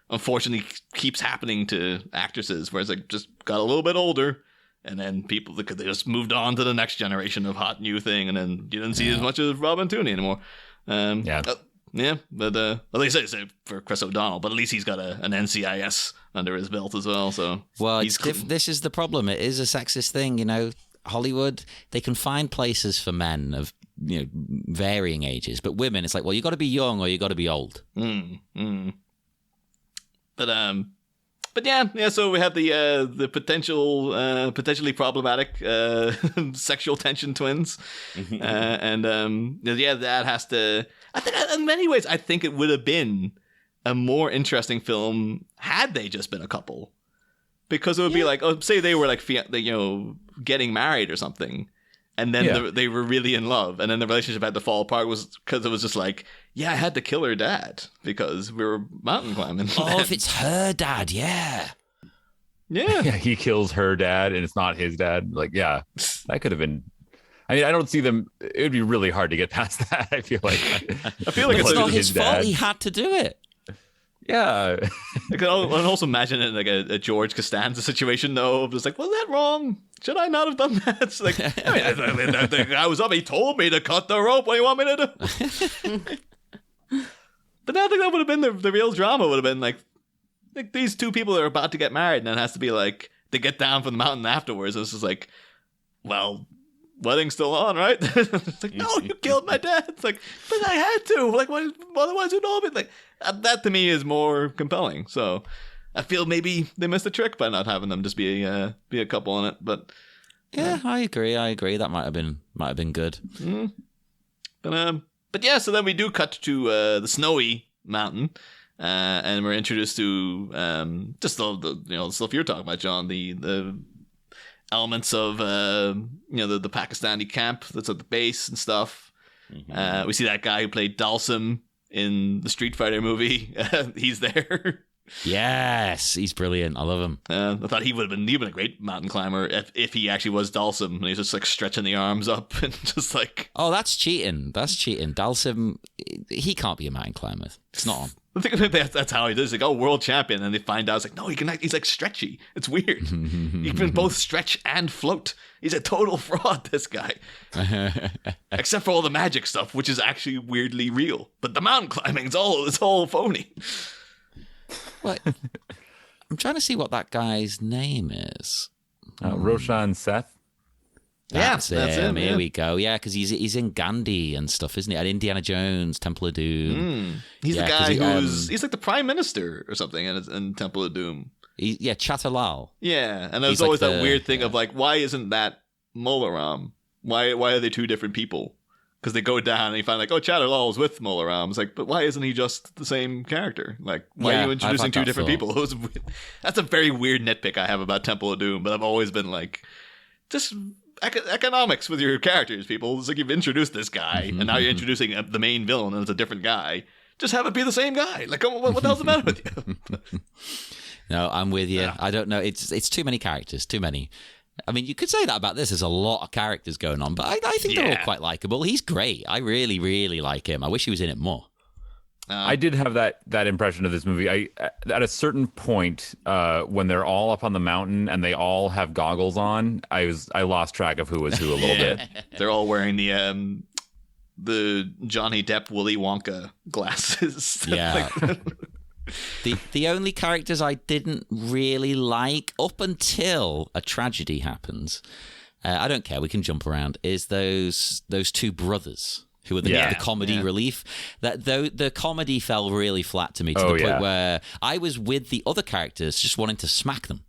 unfortunately keeps happening to actresses, where it's like just got a little bit older, and then people, they just moved on to the next generation of hot new thing, and then you didn't see as much as Robin Tooney anymore. But at least I say for Chris O'Donnell, but at least he's got an NCIS under his belt as well. So this is the problem. It is a sexist thing, you know. Hollywood, they can find places for men of, you know, varying ages, but women, it's like, well, you got to be young or you got to be old. But yeah. So we have the potentially problematic sexual tension twins, that has to. I think in many ways, I think it would have been a more interesting film had they just been a couple. Because it would be like, oh, say they were like, getting married or something, and then they were really in love, and then the relationship had to fall apart was because it was just like, yeah, I had to kill her dad because we were mountain climbing. Oh, if it's her dad, yeah. He kills her dad, and it's not his dad. Like, yeah, that could have been. I mean, I don't see them. It would be really hard to get past that. I feel like it's not his fault. He had to do it. Yeah. I can also imagine it in like a George Costanza situation, though. Of just like, was that wrong? Should I not have done that? It's like, the guy was up. He told me to cut the rope. What do you want me to do? But I think that would have been the real drama. Would have been like these two people are about to get married, and it has to be like they get down from the mountain afterwards. And it's just like, well, wedding's still on, right? It's like, no, you killed my dad. It's like, but I had to. Like, what? Otherwise, you'd all be like. That to me is more compelling. So I feel maybe they missed a trick by not having them just be a couple in it. But yeah, I agree. That might have been good. Mm-hmm. But yeah. So then we do cut to the snowy mountain, and we're introduced to just the stuff you're talking about, John. The elements of the Pakistani camp that's at the base and stuff. Mm-hmm. We see that guy who played Dalsim in the Street Fighter movie. He's there. Yes, he's brilliant. I love him. I thought he would have been a great mountain climber if he actually was Dalsim, and he's just like stretching the arms up and just like. Oh, that's cheating. Dalsim, he can't be a mountain climber. It's not on. I think that's how he does. Like, oh, world champion, and they find out it's like, no, he can. He's like stretchy. It's weird. He can both stretch and float. He's a total fraud. This guy, except for all the magic stuff, which is actually weirdly real. But the mountain climbing, it's all phony. What? I'm trying to see what that guy's name is. Roshan Seth. That's him. Here we go. Yeah, because he's in Gandhi and stuff, isn't he? At Indiana Jones, Temple of Doom. He's the guy he's like the prime minister or something in Temple of Doom. Chatalal. Yeah, and there's always that weird thing of like, why isn't that Molaram? Why are they two different people? Because they go down and you find like, oh, Chatalal is with Molaram. It's like, but why isn't he just the same character? Like, why are you introducing two different people? That's a very weird nitpick I have about Temple of Doom, but I've always been like, just economics with your characters, people. It's like you've introduced this guy, and now you're introducing the main villain, and it's a different guy. Just have it be the same guy. Like, what the hell's the matter with you? No, I'm with you. I don't know. It's too many characters. Too many. I mean, you could say that about this. There's a lot of characters going on, but I think they're all quite likable. He's great. I really, really like him. I wish he was in it more. I did have that impression of this movie. At a certain point, when they're all up on the mountain and they all have goggles on, I lost track of who was who a little bit. They're all wearing the Johnny Depp Willy Wonka glasses. Yeah. The only characters I didn't really like up until a tragedy happens, I don't care, we can jump around, is those two brothers who are the comedy relief. That the comedy fell really flat to me to the point where I was with the other characters just wanting to smack them.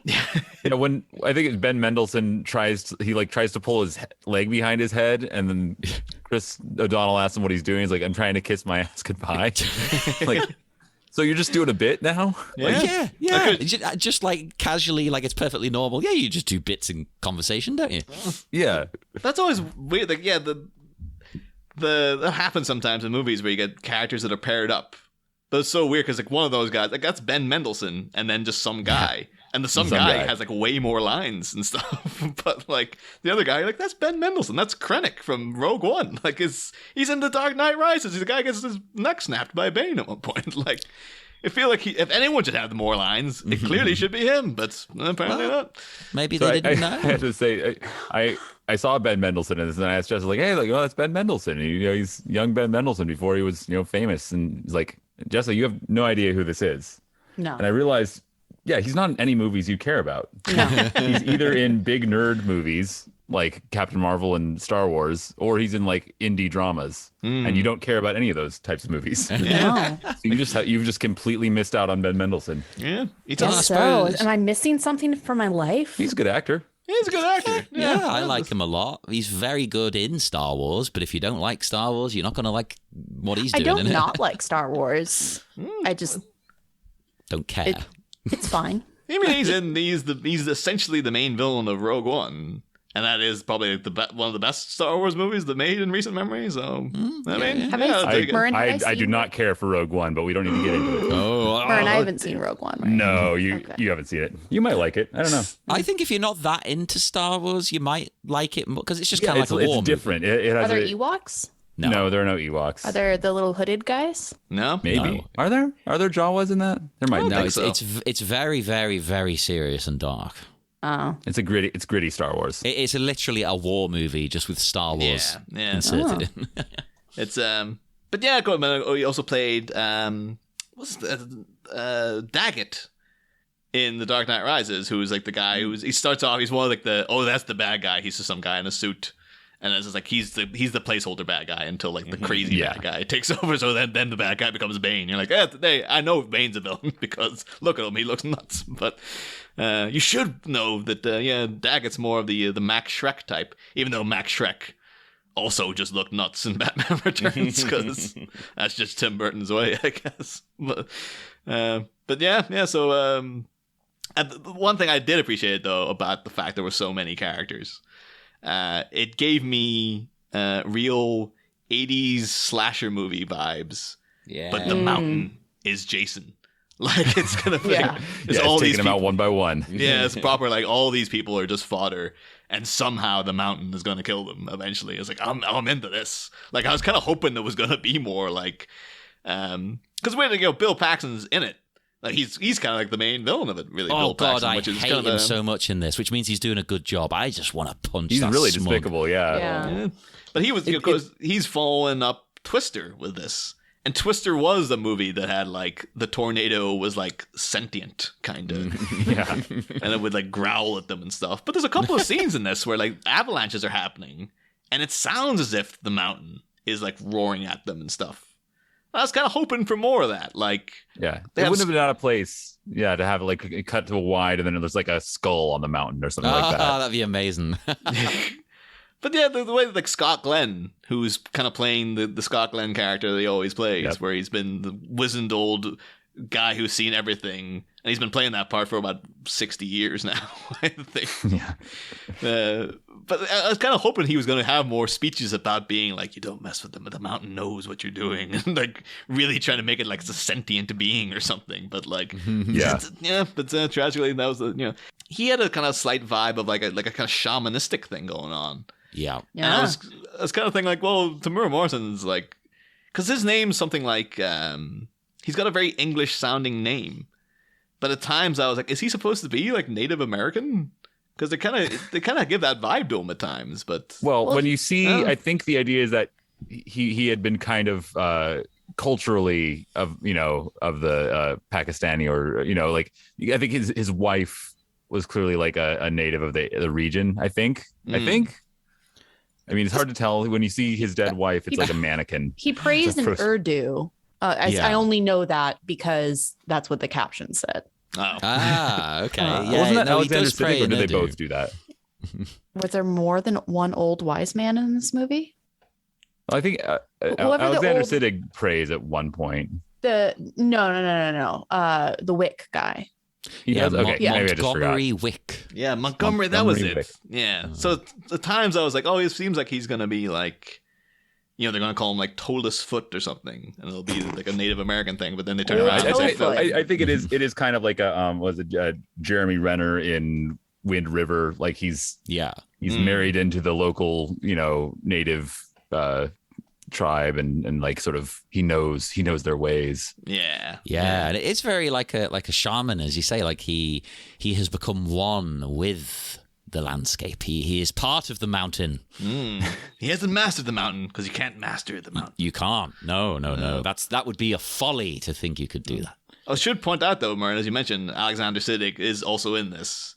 Yeah, when I think it's Ben Mendelsohn tries to pull his leg behind his head, and then Chris O'Donnell asks him what he's doing. He's like, "I'm trying to kiss my ass goodbye." Like, so you're just doing a bit now? Yeah. Just like casually, like it's perfectly normal. Yeah, you just do bits in conversation, don't you? Yeah, That's always weird. Like, yeah, that happens sometimes in movies where you get characters that are paired up. But it's so weird because like one of those guys, like that's Ben Mendelsohn, and then just some guy. And some guy has like way more lines and stuff, but like the other guy, like that's Ben Mendelsohn, that's Krennic from Rogue One. Like he's in The Dark Knight Rises. The guy gets his neck snapped by Bane at one point. Like I feel like if anyone should have more lines, it clearly should be him, but apparently not. Maybe they didn't know. I had to say, I saw Ben Mendelsohn in this, and I asked Jessica, like, "Hey, like, oh, that's Ben Mendelsohn. And, he's young Ben Mendelsohn before he was, famous." And he's like, "Jessica, you have no idea who this is." No. And I realized. Yeah, he's not in any movies you care about. No. He's either in big nerd movies like Captain Marvel and Star Wars, or he's in like indie dramas, and you don't care about any of those types of movies. No. So you've just completely missed out on Ben Mendelsohn. Yeah, So, am I missing something from my life? He's a good actor. he's a good actor. Yeah, I like him a lot. He's very good in Star Wars, but if you don't like Star Wars, you're not going to like what he's doing. I don't in it. not like Star Wars. I just Don't care. it's fine. I mean, he's essentially the main villain of Rogue One, and that is probably one of the best Star Wars movies that made in recent memory. So I mean, I do not care for Rogue One, but we don't need to get into it. Murren, I haven't seen Rogue One. Right? No, you haven't seen it. You might like it. I don't know. I think if you're not that into Star Wars, you might like it because it's just kind of like a war It's different. It has Are there Ewoks? No, there are no Ewoks. Are there the little hooded guys? No, Maybe. No. Are there Jawas in that? There might. No, be. it's very, very, very serious and dark. Oh, It's gritty Star Wars. It's literally a war movie just with Star Wars Yeah. inserted in. It's but yeah, go on. He also played Daggett in The Dark Knight Rises, who's like the guy he starts off. He's one of like that's the bad guy. He's just some guy in a suit. And it's just like he's the placeholder bad guy until like the crazy bad guy takes over. So then the bad guy becomes Bane. You're like, today I know Bane's a villain because look at him, he looks nuts. But you should know that Daggett's more of the Max Shrek type, even though Max Shrek also just looked nuts in Batman Returns because that's just Tim Burton's way, I guess. But yeah. So one thing I did appreciate though about the fact there were so many characters. It gave me real 80s slasher movie vibes. Yeah. But the mountain is Jason. Like it's gonna be it's all taking them out one by one. Yeah, it's proper. Like all these people are just fodder, and somehow the mountain is gonna kill them eventually. It's like I'm into this. Like I was kind of hoping there was gonna be more like, because Bill Paxton's in it. Like he's kind of like the main villain of it, really. Oh Bill God, Paxton, I which is hate kind him of so much in this, which means he's doing a good job. I just want to punch. He's that really smug. despicable. Yeah. Yeah. But he was because he's following up Twister with this, and Twister was a movie that had like the tornado was like sentient kind of, Yeah. and it would like growl at them and stuff. But there's a couple of scenes in this where like avalanches are happening, and it sounds as if the mountain is like roaring at them and stuff. I was kind of hoping for more of that. Like, Yeah. It wouldn't have been out of place. Yeah, to have like a cut to a wide and then there's like a skull on the mountain or something like that. That'd be amazing. But yeah, the way that like Scott Glenn, who's kind of playing the Scott Glenn character that he always plays, where he's been the wizened old guy who's seen everything, and he's been playing that part for about 60 years now, I think. Yeah. But I was kind of hoping he was going to have more speeches about being like, you don't mess with them, but the mountain knows what you're doing, and like really trying to make it like it's a sentient being or something. But like, but tragically, that was he had a kind of slight vibe of like a kind of shamanistic thing going on. Yeah. And I was kind of thinking like, well, Tamura Morrison's like, because his name's something like, he's got a very English sounding name, but at times I was like, is he supposed to be like Native American? Because they kind of give that vibe to him at times. But when you see, I think the idea is that he had been kind of culturally of the Pakistani, or like I think his wife was clearly like a native of the region. I think. I mean, it's hard to tell when you see his dead wife. It's like a mannequin. He prays in Urdu. Yeah. I only know that because that's what the caption said. Oh. Okay. Yeah, Wasn't that no, he Alexander does pray Siddig, or in did they Urdu. both do that? Was there more than one old wise man in this movie? I think Whoever the Alexander old- Siddig prays at one point. No. The Wick guy. He does. Okay, Yeah. maybe I just forgot. Montgomery Wick. Yeah, Montgomery, that was Montgomery it. Wick. Yeah. So at times I was like, oh, it seems like he's going to be like, they're going to call him like Toeless Foot or something. And it'll be like a Native American thing. But then they turn Oh, around. I think it is kind of like Jeremy Renner in Wind River. Like he's married into the local, native tribe, and like sort of he knows their ways. Yeah. Yeah, and it's very like a shaman, as you say. Like he has become one with the landscape. He is part of the mountain. He hasn't mastered the mountain because you can't master the mountain. You can't. No. That would be a folly to think you could do that. I should point out, though, Murren, as you mentioned, Alexander Siddig is also in this.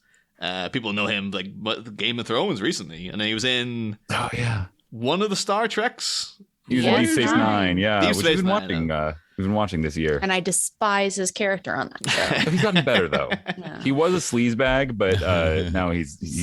People know him like Game of Thrones recently, and then he was in Oh yeah, one of the Star Treks. he was in Deep Space Nine. Yeah, Deep which Space we've been Nine, watching. We've been watching this year. And I despise his character on that show. He's gotten better though. Yeah. He was a sleazebag, but now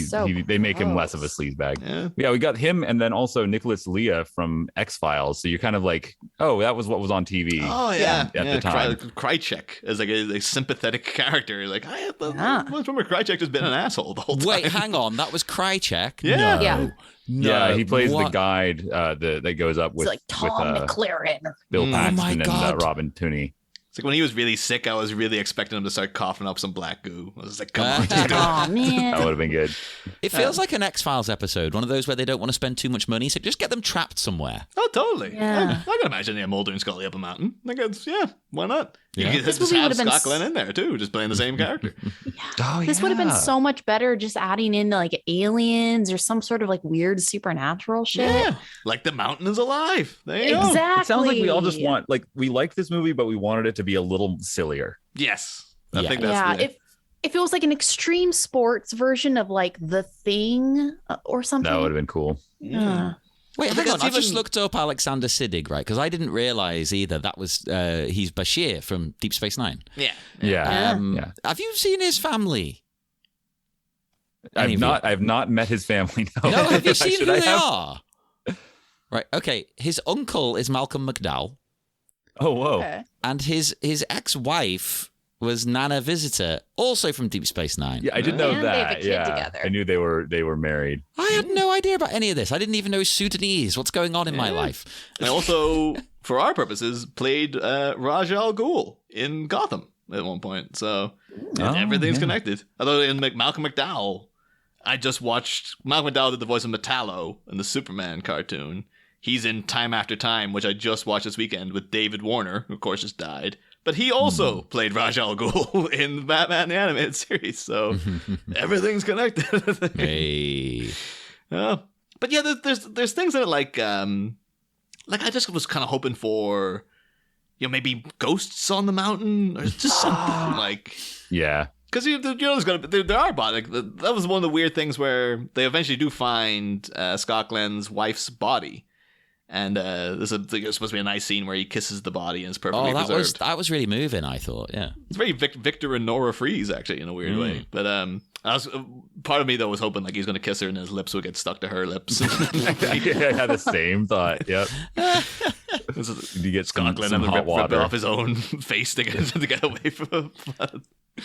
So they make him less gross. of a sleazebag. Yeah. Yeah, we got him, and then also Nicholas Leah from X-Files. So you're kind of like, oh, that was what was on TV. Oh yeah, At the time. Krychek is like a sympathetic character. Like I Yeah. remember Krychek just been an asshole the whole time. Wait, hang on. That was Krychek? Yeah. No. Yeah. No. Yeah, he plays the What? guide that goes up It's with like Tom McLaren. Bill Oh Paxton my and God. Robin Tooney. It's like when he was really sick, I was really expecting him to start coughing up some black goo. I was just like, come on, just do it. Oh man. That would have been good. It feels like an X-Files episode, one of those where they don't want to spend too much money, so just get them trapped somewhere. Oh, totally. Yeah. I can imagine Mulder and Scully up a mountain. Like, why not? Yeah. You could This just movie have would've been Scott Glenn in there too, just playing the same character. Oh, This would have been so much better just adding in like aliens or some sort of like weird supernatural shit. Yeah, like the mountain is alive. There you go. Exactly. It sounds like we all just want, like, we liked this movie, but we wanted it to be a little sillier. Yes, I Yeah. think that's Yeah. If it was like an extreme sports version of like The Thing or something. That would have been cool. Yeah. Wait, I hang think on. I that's just even- looked up Alexander Siddig, right? Because I didn't realize either that was he's Bashir from Deep Space Nine. Yeah. Yeah. Yeah. Have you seen his family? Any of you? I've not met his family. No, No, have you seen Should who I they have? are? Right. Okay. His uncle is Malcolm McDowell, Oh, whoa. Okay. and his ex-wife was Nana Visitor, also from Deep Space Nine. Yeah, I did know And they have a that. kid Yeah, together. I knew they were married. I had no idea about any of this. I didn't even know he's Sudanese. What's going on in my Yeah. life? And also, for our purposes, played Raj Al Ghul in Gotham at one point. So Oh, everything's yeah. connected. Although in Malcolm McDowell, I just watched Malcolm McDowell did the voice of Metallo in the Superman cartoon. He's in Time After Time, which I just watched this weekend with David Warner, who of course just died. But he also played Raj Al Ghul in Batman the Animated Series. So everything's connected. Hey. Yeah. But yeah, there's things in it like I just was kind of hoping for, maybe ghosts on the mountain or just something like, Yeah. because there's gonna be, there are bodies. Like, that was one of the weird things where they eventually do find Scott Glenn's wife's body, and there's supposed to be a nice scene where he kisses the body and it's perfectly Oh, preserved. that was really moving, I thought. Yeah. It's very Victor and Nora Freeze actually in a weird way. But I was part of me though was hoping like he's gonna kiss her and his lips would get stuck to her lips. I had the same thought. Yep. You get Scott Glenn some having to hot rip water. off his own face to get away from.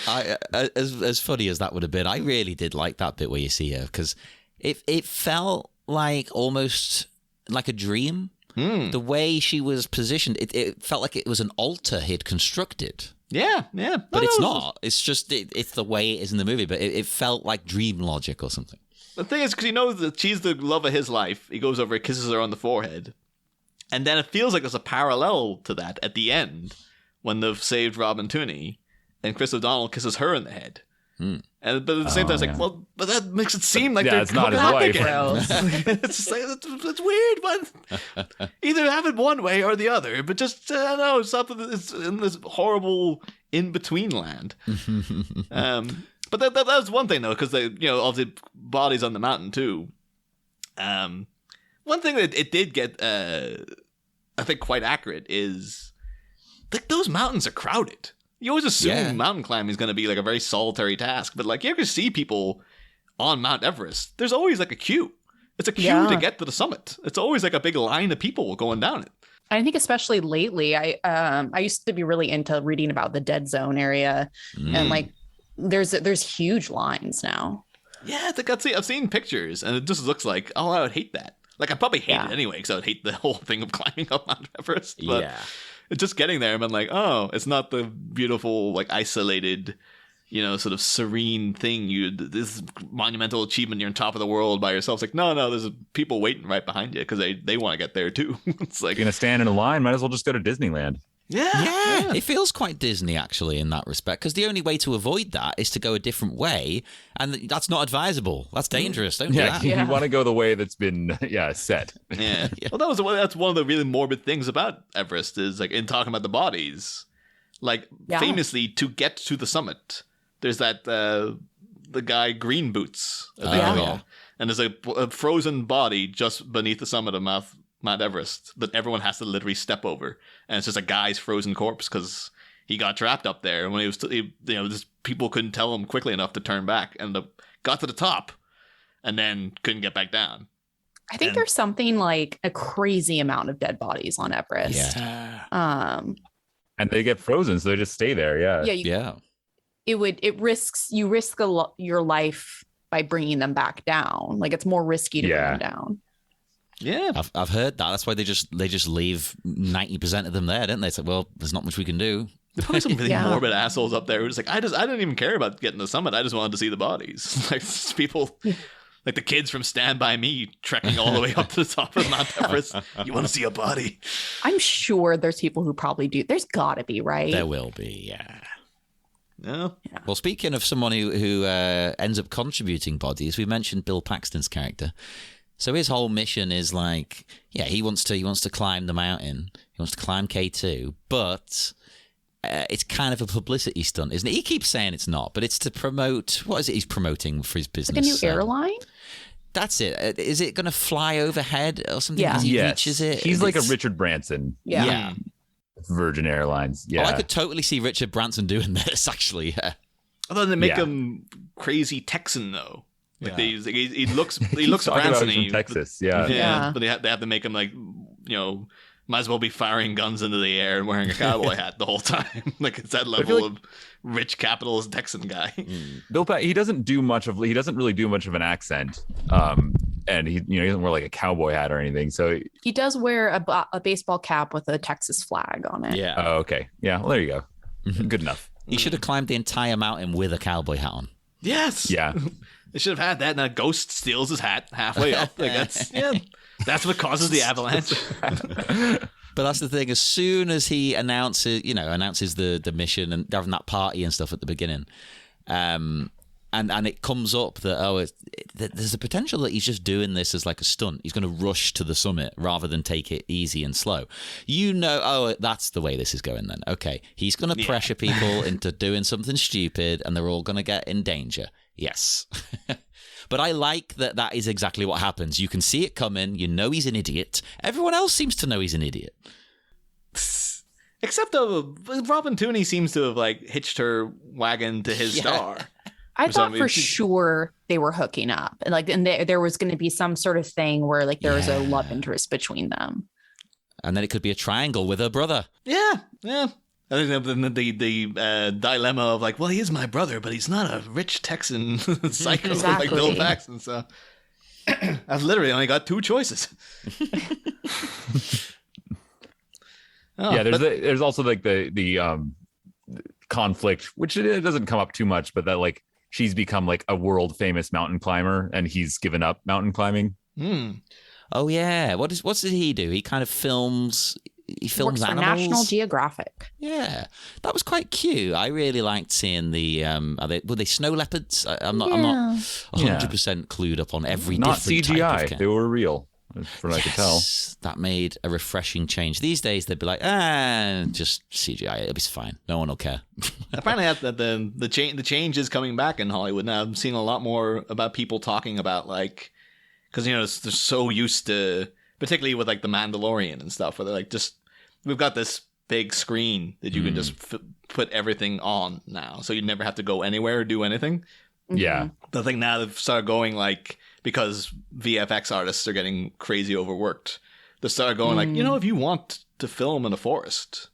As funny as that would have been, I really did like that bit where you see her because it felt like almost like a dream. The way she was positioned, it felt like it was an altar he'd constructed. Yeah. But it's not. It's just it's the way it is in the movie. But it felt like dream logic or something. The thing is, because he knows that she's the love of his life, he goes over and kisses her on the forehead. And then it feels like there's a parallel to that at the end when they've saved Robin Tooney and Chris O'Donnell kisses her in the head. But at the same time, it's like, well, but that makes it seem like they're it's not his hooking wife. up again. It's just like, it's weird, but either have it one way or the other. But just, I don't know, something that's in this horrible in-between land. But that was one thing, though, because they, all the bodies on the mountain, too. One thing that it did get, I think, quite accurate is, like, those mountains are crowded. You always assume mountain climbing is going to be, like, a very solitary task. But, like, you ever see people on Mount Everest, there's always, like, a queue. It's a queue to get to the summit. It's always, like, a big line of people going down it. I think especially lately, I used to be really into reading about the dead zone area, and like there's huge lines now. Yeah, I've seen pictures, and it just looks like, oh, I would hate that. Like, I probably hate it anyway, because I would hate the whole thing of climbing up Mount Everest. But it's just getting there, and I'm like, oh, it's not the beautiful, like, isolated, sort of serene thing. This monumental achievement, you're on top of the world by yourself. It's like, no, there's people waiting right behind you because they want to get there too. It's like, You're gonna stand in a line, might as well just go to Disneyland. Yeah, it feels quite Disney actually in that respect, because the only way to avoid that is to go a different way, and that's not advisable. That's dangerous. Don't do that. You want to go the way that's been set. Yeah. Well, that's one of the really morbid things about Everest is, like, in talking about the bodies, like, famously, to get to the summit, there's that the guy Green Boots, and there's a frozen body just beneath the summit of Mount Everest that everyone has to literally step over, and it's just a guy's frozen corpse because he got trapped up there, and when just people couldn't tell him quickly enough to turn back, and got to the top, and then couldn't get back down. I think there's something like a crazy amount of dead bodies on Everest. Yeah. And they get frozen, so they just stay there. You risk your life by bringing them back down. Like, it's more risky to bring them down. Yeah, I've heard that. That's why they just leave 90% of them there, don't they? It's like, well, there's not much we can do. There's probably some really morbid assholes up there who's like, I didn't even care about getting to the summit. I just wanted to see the bodies. Like, people, like the kids from Stand By Me trekking all the way up to the top of Mount Everest. You want to see a body? I'm sure there's people who probably do. There's got to be, right? There will be, yeah. Yeah. Well, speaking of someone who ends up contributing bodies, we mentioned Bill Paxton's character. So his whole mission is like, he wants to climb the mountain. He wants to climb K2, but it's kind of a publicity stunt, isn't it? He keeps saying it's not, but it's to promote. What is it he's promoting for his business? Like a new airline? That's it. Is it going to fly overhead or something? Yeah. As he reaches it? He's like a Richard Branson. Yeah. Virgin Airlines. Yeah. Oh, I could totally see Richard Branson doing this, actually. Although they make him crazy Texan, though. Like he looks talking about Branson-y. from Texas. But they have to make him, like, might as well be firing guns into the air and wearing a cowboy hat the whole time. Like, it's that level of rich capitalist Texan guy. Bill he doesn't really do much of an accent. And he doesn't wear like a cowboy hat or anything. So he does wear a baseball cap with a Texas flag on it. Yeah. Oh, okay. Yeah. Well, there you go. Good enough. He should have climbed the entire mountain with a cowboy hat on. Yes. Yeah. They should have had that, and a ghost steals his hat halfway up. Like, that's what causes the avalanche. But that's the thing. As soon as he announces the mission and having that party and stuff at the beginning, and it comes up that there's a potential that he's just doing this as like a stunt. He's going to rush to the summit rather than take it easy and slow. That's the way this is going then. Okay, he's going to pressure people into doing something stupid, and they're all going to get in danger. Yes. But I like that is exactly what happens. You can see it coming. You know he's an idiot. Everyone else seems to know he's an idiot. Except Robin Tooney seems to have, like, hitched her wagon to his star. I thought for sure they were hooking up, and there was going to be some sort of thing where, like, there was a love interest between them, and then it could be a triangle with her brother. Yeah. I think the dilemma of, like, well, he is my brother, but he's not a rich Texan psycho like Bill Paxton. So I've literally only got two choices. There's also like the conflict, which it doesn't come up too much, but that, like, she's become like a world famous mountain climber and he's given up mountain climbing. Oh yeah, what did he do? He kind of films he films Works for animals. National Geographic. Yeah, that was quite cute. I really liked seeing the were they snow leopards? I'm not 100% clued up on every Not different type CGI. of cat. They were real, from what I could tell. Yes, that made a refreshing change. These days they'd be like, just CGI, it'll be fine. No one will care. Apparently, that the change is coming back in Hollywood now. I'm seeing a lot more about people talking about like, because they're so used to, particularly with like the Mandalorian and stuff, where they're like, just we've got this big screen that you can just put everything on now, so you never have to go anywhere or do anything. Yeah. The thing now they've started going like, because VFX artists are getting crazy overworked, they started going like, if you want to film in a forest,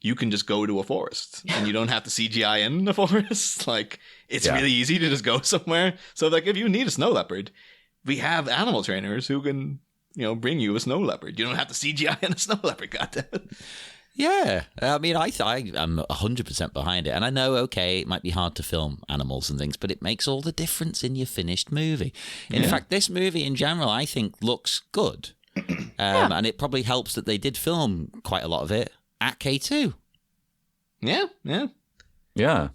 you can just go to a forest and you don't have to CGI in the forest. Like, it's really easy to just go somewhere. So like, if you need a snow leopard, we have animal trainers who can, bring you a snow leopard. You don't have to CGI in a snow leopard, goddammit. Yeah, I mean, I'm 100% behind it. And I know, okay, it might be hard to film animals and things, but it makes all the difference in your finished movie. In fact, this movie in general, I think, looks good. And it probably helps that they did film quite a lot of it at K2. Yeah. Yeah.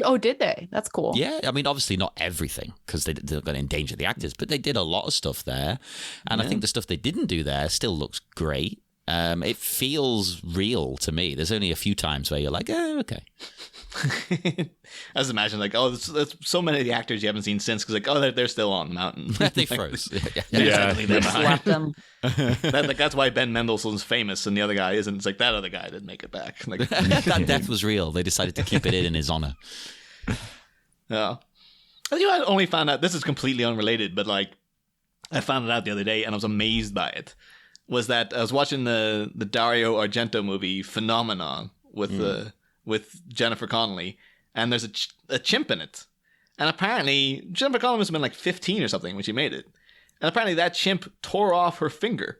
Oh, did they? That's cool. Yeah, I mean, obviously not everything, because they're going to endanger the actors, but they did a lot of stuff there. And I think the stuff they didn't do there still looks great. It feels real to me. There's only a few times where you're like, okay. I just imagine like, there's so many of the actors you haven't seen since, because like, they're still on the mountain. They froze. Yeah. Left them. That's why Ben Mendelsohn's famous and the other guy isn't. It's like that other guy didn't make it back. Like, That death was real. They decided to keep it in his honor. yeah. I only found out, this is completely unrelated, but like, I found it out the other day and I was amazed by it. Was that I was watching the Dario Argento movie Phenomenon with Jennifer Connelly, and there's a chimp in it, and apparently Jennifer Connelly must have been like 15 or something when she made it, and apparently that chimp tore off her finger,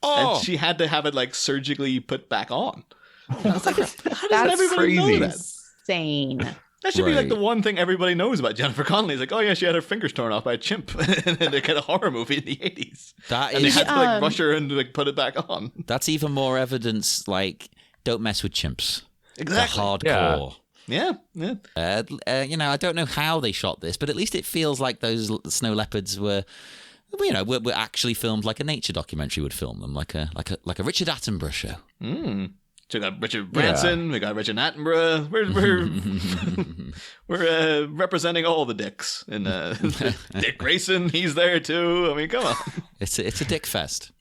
and she had to have it like surgically put back on. And I was like, how does everybody know that? Insane. That should be like Right. the one thing everybody knows about Jennifer Connelly. It's like, oh yeah, she had her fingers torn off by a chimp, and they got a horror movie in the 80s. That And they is, had to like rush her and like put it back on. that's even more evidence, like, don't mess with chimps. Exactly. They're hardcore. Yeah. I don't know how they shot this, but at least it feels like those snow leopards were actually filmed like a nature documentary would film them, like a Richard Attenborough show. So we got Richard Branson, we got Richard Attenborough. We're representing all the dicks, and Dick Grayson, he's there too. I mean, come on. It's a dick fest.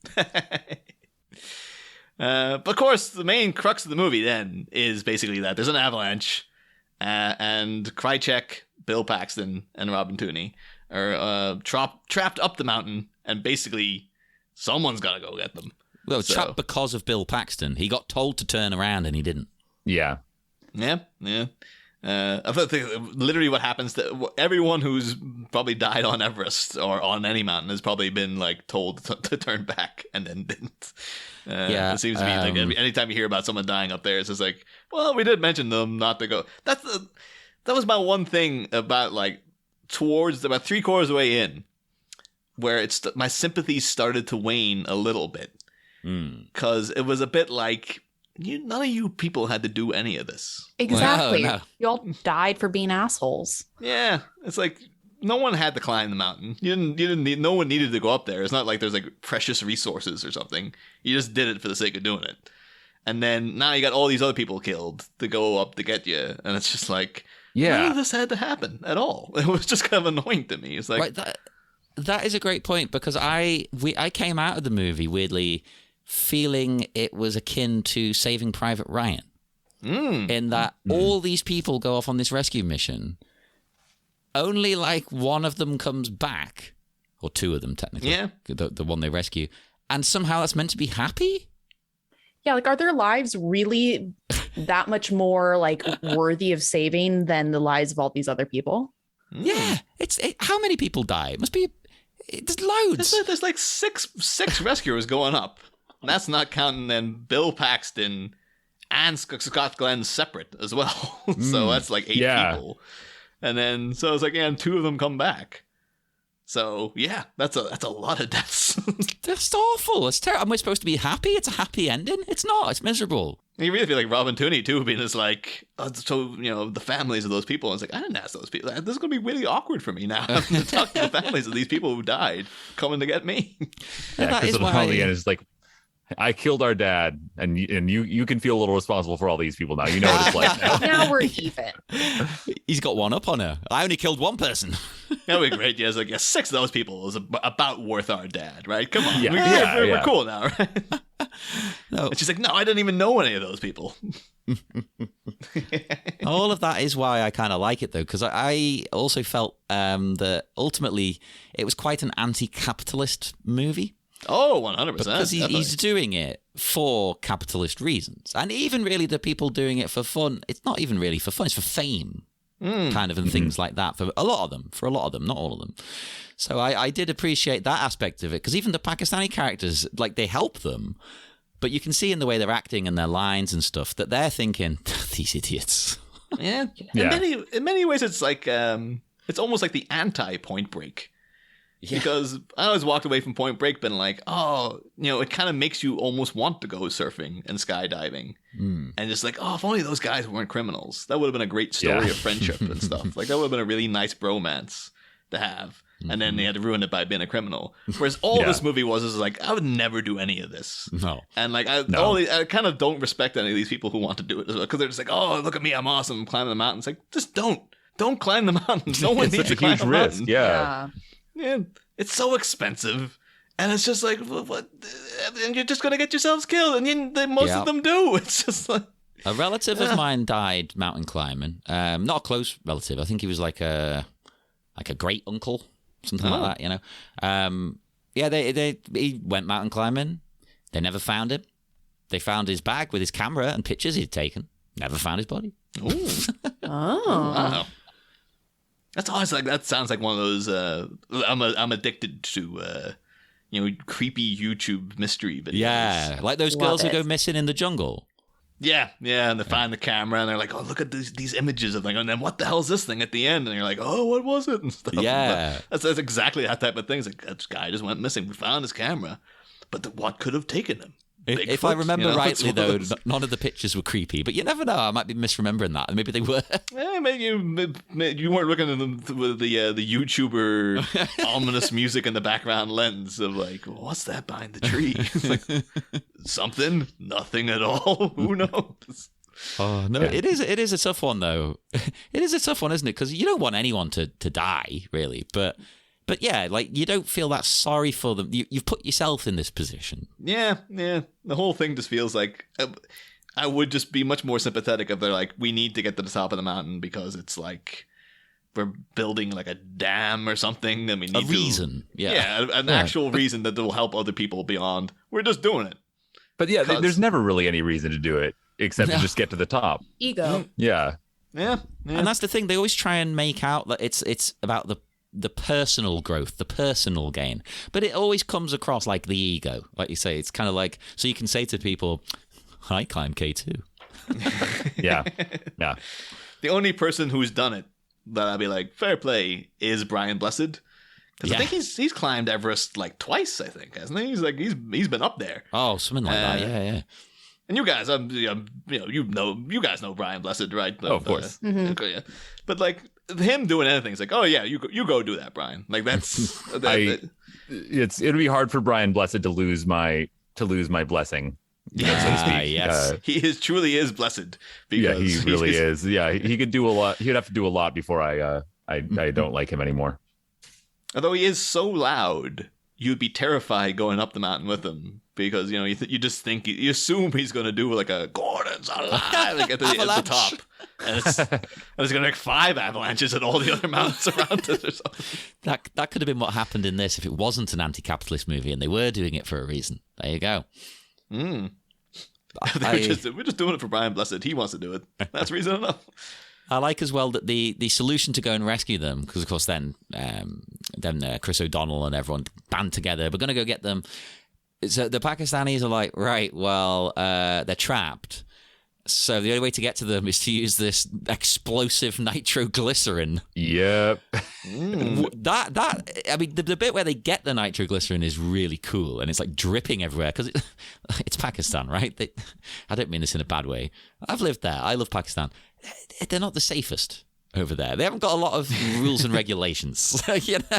But of course, the main crux of the movie then is basically that there's an avalanche, and Krychek, Bill Paxton, and Robin Tooney are trapped up the mountain, and basically someone's got to go get them. Well, So- trapped because of Bill Paxton. He got told to turn around and he didn't. Yeah. Yeah. I think literally what happens to everyone who's probably died on Everest or on any mountain has probably been like told to turn back and then didn't. It seems to me like anytime you hear about someone dying up there, it's just like, well, we did mention them not to go. That was my one thing about like towards about 3/4 of the way in, where my sympathies started to wane a little bit. Because it was a bit like, none of you people had to do any of this. Exactly. No. You all died for being assholes. Yeah, it's like no one had to climb the mountain. You didn't need. No one needed to go up there. It's not like there's like precious resources or something. You just did it for the sake of doing it. And then now you got all these other people killed to go up to get you, and it's just like, none of this had to happen at all. It was just kind of annoying to me. It's like, Right, that is a great point, because I came out of the movie weirdly feeling it was akin to Saving Private Ryan, in that all these people go off on this rescue mission, only like one of them comes back, or two of them technically, the one they rescue, and somehow that's meant to be happy. Yeah, like, are their lives really that much more like worthy of saving than the lives of all these other people? Yeah, how many people die? It must be there's loads. there's like six rescuers going up. That's not counting then Bill Paxton and Scott Glenn separate as well. So that's like 8 people. And then so it's like, and 2 of them come back. So yeah, that's a lot of deaths. worse. That's awful. It's terrible. Am I supposed to be happy? It's a happy ending. It's not. It's miserable. You really feel like Robin Tooney too, being just like, so the families of those people. And it's like, I didn't ask those people. This is going to be really awkward for me now having to talk to the families of these people who died coming to get me. Yeah, that is because why. on the end is like, I killed our dad, and you can feel a little responsible for all these people now. You know what it's like now. Now we're even. He's got one up on her. I only killed one person. That would be great. Yeah, it's like 6 of those people is about worth our dad, right? Come on, Yeah. we're cool now, right? No. And she's like, no, I didn't even know any of those people. All of that is why I kind of like it, though, because I also felt that ultimately it was quite an anti-capitalist movie. Oh, 100%. Because he's doing it for capitalist reasons. And even really the people doing it for fun, it's not even really for fun, it's for fame. Kind of, and things like that for a lot of them, not all of them. So I did appreciate that aspect of it, because even the Pakistani characters, like, they help them, but you can see in the way they're acting and their lines and stuff that they're thinking, these idiots. Yeah. Yeah. In many ways, it's like it's almost like the anti-Point Break. Yeah. Because I always walked away from Point Break being like, oh, it kind of makes you almost want to go surfing and skydiving. And just like, oh, if only those guys weren't criminals. That would have been a great story of friendship and stuff. Like, that would have been a really nice bromance to have. And then they had to ruin it by being a criminal. Whereas all this movie was like, I would never do any of this. No. And like, I kind of don't respect any of these people who want to do it as well. Because they're just like, oh, look at me, I'm awesome, I'm climbing the mountains. Like, just don't climb the mountains. No one It's needs such to a climb huge a risk. mountain. Yeah. Yeah, it's so expensive, and it's just like, what? And you're just gonna get yourselves killed, and most of them do. It's just like A relative of mine died mountain climbing. Not a close relative. I think he was like a great uncle, something like that. He went mountain climbing. They never found him. They found his bag with his camera and pictures he'd taken. Never found his body. Ooh. Oh. Wow. That's always like, that sounds like one of those. I'm addicted to creepy YouTube mystery videos. Yeah, like those Love girls who it. go missing in the jungle. Yeah, and they find the camera and they're like, oh, look at these images of like, and then what the hell's this thing at the end? And you're like, oh, what was it? And stuff. Yeah. But that's exactly that type of thing. It's like, this guy just went missing. We found his camera, but what could have taken him? If I Bigfoot, remember rightly, it's one though, of those- none of the pictures were creepy. But you never know. I might be misremembering that. Maybe they were. Maybe you weren't looking at the YouTuber ominous music in the background lens of like, what's that behind the tree? It's like, something, nothing at all. Who knows? Oh no, it is a tough one though. It is a tough one, isn't it? Because you don't want anyone to die, really. But yeah, like, you don't feel that sorry for them. You've put yourself in this position. Yeah. The whole thing just feels like I would just be much more sympathetic if they're like, we need to get to the top of the mountain because it's like we're building like a dam or something, and we need A reason, an actual reason that will help other people beyond. We're just doing it. But yeah, there's never really any reason to do it except to just get to the top. Ego. Yeah. Yeah. And that's the thing. They always try and make out that it's about the personal growth, the personal gain. But it always comes across like the ego. Like you say, it's kind of like, so you can say to people, I climb K2. Yeah. The only person who's done it that I'd be like, fair play, is Brian Blessed. Because I think he's climbed Everest like twice, I think, hasn't he? He's like, he's been up there. Oh, something like that. Yeah. And you guys, you guys know Brian Blessed, right? Oh, of course. Okay, yeah. But like him doing anything, it's like, oh yeah, you go do that, Brian. Like that's It'd be hard for Brian Blessed to lose my blessing. So to speak. Yes. he truly is blessed. Yeah, Because he really is. Yeah, he could do a lot. He'd have to do a lot before I don't like him anymore. Although he is so loud, you'd be terrified going up the mountain with him because you just think you assume he's going to do like a Gordon's alive like at the top, and it's going to make 5 avalanches at all the other mountains around it or something. That could have been what happened in this if it wasn't an anti-capitalist movie and they were doing it for a reason. There you go. We're just doing it for Brian Blessed. He wants to do it. That's reason enough. I like as well that the solution to go and rescue them, because of course then Chris O'Donnell and everyone band together. We're going to go get them. So the Pakistanis are like, right, well, they're trapped. So the only way to get to them is to use this explosive nitroglycerin. Yep. I mean, the bit where they get the nitroglycerin is really cool, and it's like dripping everywhere because it's Pakistan, right? I don't mean this in a bad way. I've lived there. I love Pakistan. They're not the safest over there. They haven't got a lot of rules and regulations, you know.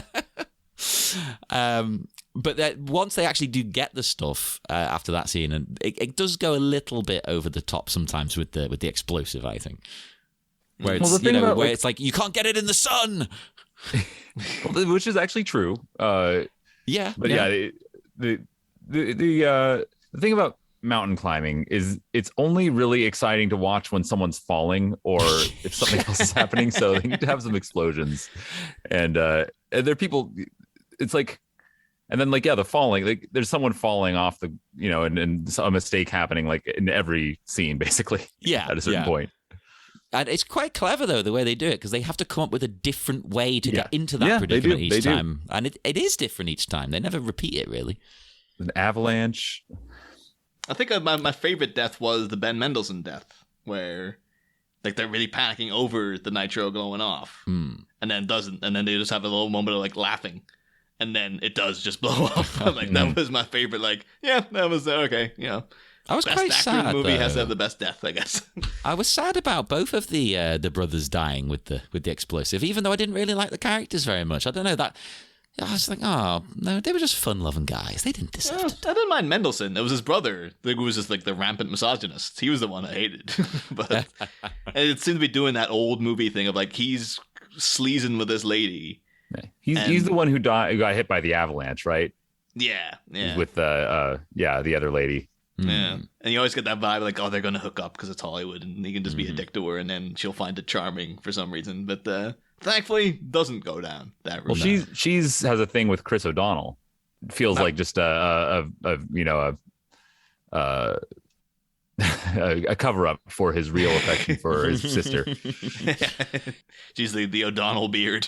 But once they actually do get the stuff after that scene, and it does go a little bit over the top sometimes with the explosive, I think. Where it's it's like you can't get it in the sun. Which is actually true. Yeah. But the thing about mountain climbing is it's only really exciting to watch when someone's falling or if something else is happening. So they need to have some explosions, and there are people. It's like. And then, the falling, there's someone falling off the, and a mistake happening, in every scene, basically. Yeah. At a certain point. And it's quite clever, though, the way they do it, because they have to come up with a different way to get into that predicament each time. And it is different each time. They never repeat it, really. An avalanche. I think my favorite death was the Ben Mendelsohn death, where, they're really panicking over the nitro going off. And then doesn't. And then they just have a little moment of, laughing. And then it does just blow up. That was my favorite. That was okay. I was best quite actor sad. In the movie though. has to have the best death, I guess. I was sad about both of the brothers dying with the explosive, even though I didn't really like the characters very much. I don't know that. I was like, oh no, they were just fun-loving guys. They didn't deserve to. I didn't mind Mendelsohn. It was his brother who was just the rampant misogynist. He was the one I hated. But it seemed to be doing that old movie thing of he's sleazing with this lady. He's the one who got hit by the avalanche, right? Yeah. With the other lady. Yeah, and you always get that vibe they're gonna hook up because it's Hollywood, and he can just be a dick to her, and then she'll find it charming for some reason. But thankfully, doesn't go down that route. Well, she's has a thing with Chris O'Donnell. It feels like just a cover up for his real affection for his sister. She's the O'Donnell beard.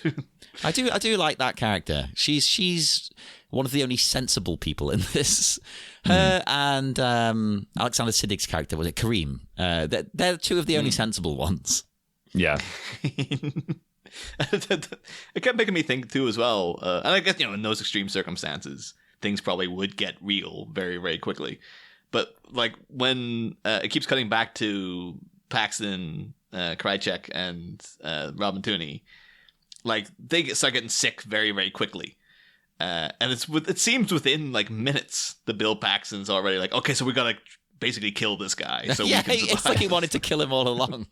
I do like that character. She's one of the only sensible people in this. Her and Alexander Siddig's character, was it Kareem? They're two of the only sensible ones. Yeah. It kept making me think too as well. And I guess in those extreme circumstances, things probably would get real very, very quickly. But when it keeps cutting back to Paxton, Krychek, and Robin Tooney, they start getting sick very, very quickly. And it seems within minutes the Bill Paxton's already okay, so we gotta basically kill this guy. So yeah, we can survive. it's like he wanted to kill him all along.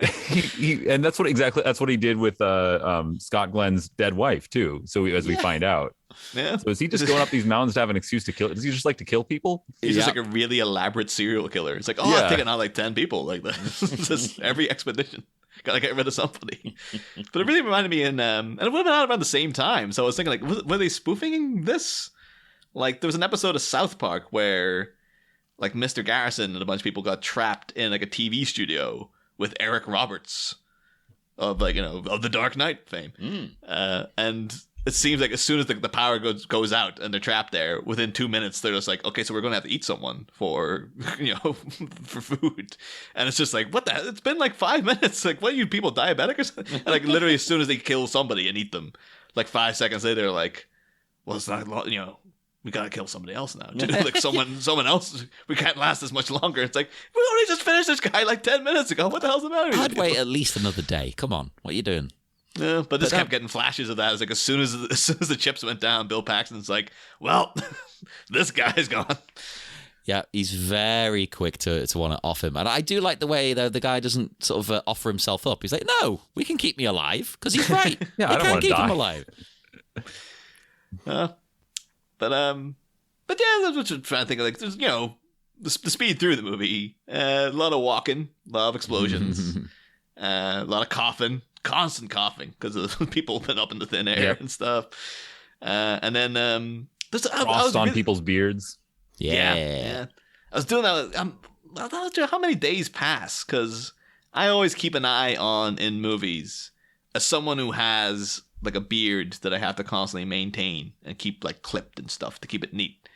And that's what he did with Scott Glenn's dead wife too. So as we find out. Yeah. So is he just going up these mountains to have an excuse to kill? Does he just like to kill people? He's just a really elaborate serial killer. It's I've taken out 10 people just every expedition. Gotta get rid of somebody. But it really reminded me and it would have been out around the same time. So I was thinking were they spoofing this? There was an episode of South Park where Mr. Garrison and a bunch of people got trapped in a TV studio with Eric Roberts of of the Dark Knight fame. And it seems as soon as the power goes out and they're trapped there, within 2 minutes they're just okay, so we're gonna have to eat someone for for food. And it's just what the hell? It's been 5 minutes. What are you people, diabetic or something? And literally as soon as they kill somebody and eat them, 5 seconds later they're well, it's not we gotta kill somebody else now too. Someone else. We can't last this much longer. It's we only just finished this guy 10 minutes ago. What the hell's the matter? I'd wait at least another day. Come on, what are you doing? Yeah, but this kept getting flashes of that. It's as soon as the chips went down, Bill Paxton's well, this guy's gone. Yeah, he's very quick to want to off him. And I do like the way, though, the guy doesn't sort of offer himself up. He's no, we can keep me alive, because he's right. Yeah, I don't want to keep die. him alive. But yeah, that's what I'm trying to think of. There's, the speed through the movie. A lot of walking, a lot of explosions, a lot of coughing. Constant coughing because of people been up in the thin air and stuff. And then there's frost on people's beards. Yeah. I was doing that. I'm not sure how many days pass because I always keep an eye on in movies as someone who has a beard that I have to constantly maintain and keep clipped and stuff to keep it neat.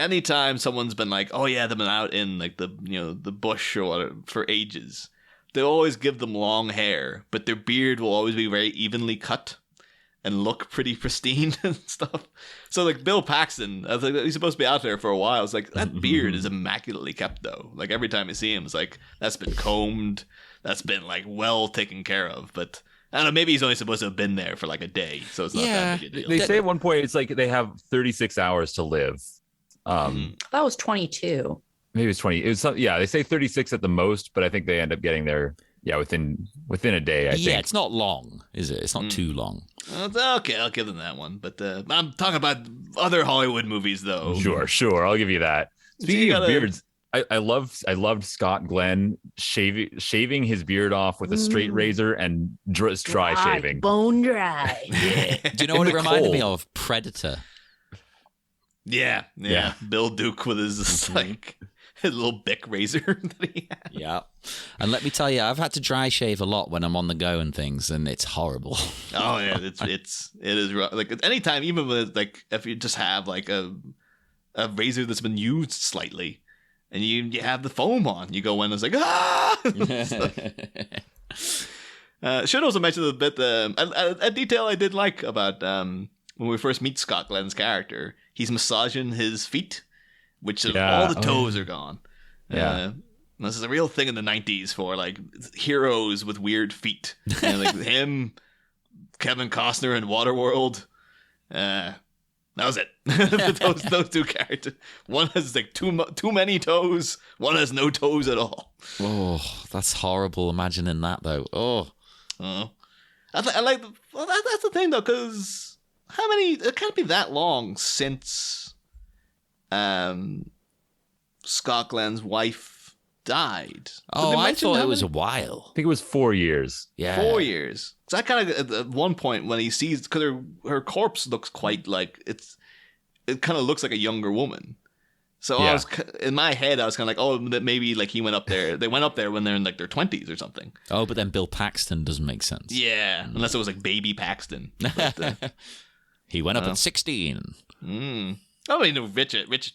anytime someone's been like, oh yeah, they've been out in like the the bush or whatever for ages, they always give them long hair, but their beard will always be very evenly cut and look pretty pristine and stuff. So like Bill Paxton, I was like, he's supposed to be out there for a while. It's like that beard is immaculately kept though. Like every time I see him, it's like that's been combed, that's been like well taken care of. But I don't know, maybe he's only supposed to have been there for like a day, so it's not that big a deal. They say at one point it's like they have 36 hours to live. That was 22. Maybe it's 20. It was they say 36 at the most, but I think they end up getting there within a day. I think. It's not long, is it? It's not too long. Okay, I'll give them that one. But I'm talking about other Hollywood movies though. Sure, I'll give you that. Speaking of beards, I loved Scott Glenn shaving his beard off with a straight razor and dry shaving. Bone dry. Do you know what it reminded me of? Predator. Yeah. Bill Duke with his like his little Bic razor that he had. Yeah. And let me tell you, I've had to dry shave a lot when I'm on the go and things, and it's horrible. Oh yeah, it is rough. Like anytime, even with like if you just have like a razor that's been used slightly, and you have the foam on, you go in and it's like should also mention a bit a detail I did like about when we first meet Scott Glenn's character. He's massaging his feet, which all the toes are gone. Yeah. This is a real thing in the 90s for like heroes with weird feet. And like him, Kevin Costner in Waterworld. That was it. those two characters. One has like too many toes. One has no toes at all. Oh, that's horrible imagining that though. Oh. I like that's the thing though, because how many? It can't be that long since Scott Glenn's wife died. Oh, I thought it was a while. I think it was 4 years. Yeah, 4 years. So I kind of at one point when he sees, because her corpse looks quite like it kind of looks like a younger woman. So I was in my head, I was kind of like, oh, that maybe like he went up there. They went up there when they're in like their 20s or something. Oh, but then Bill Paxton doesn't make sense. Yeah, unless it was like baby Paxton. But, he went up at 16. I mean, rich,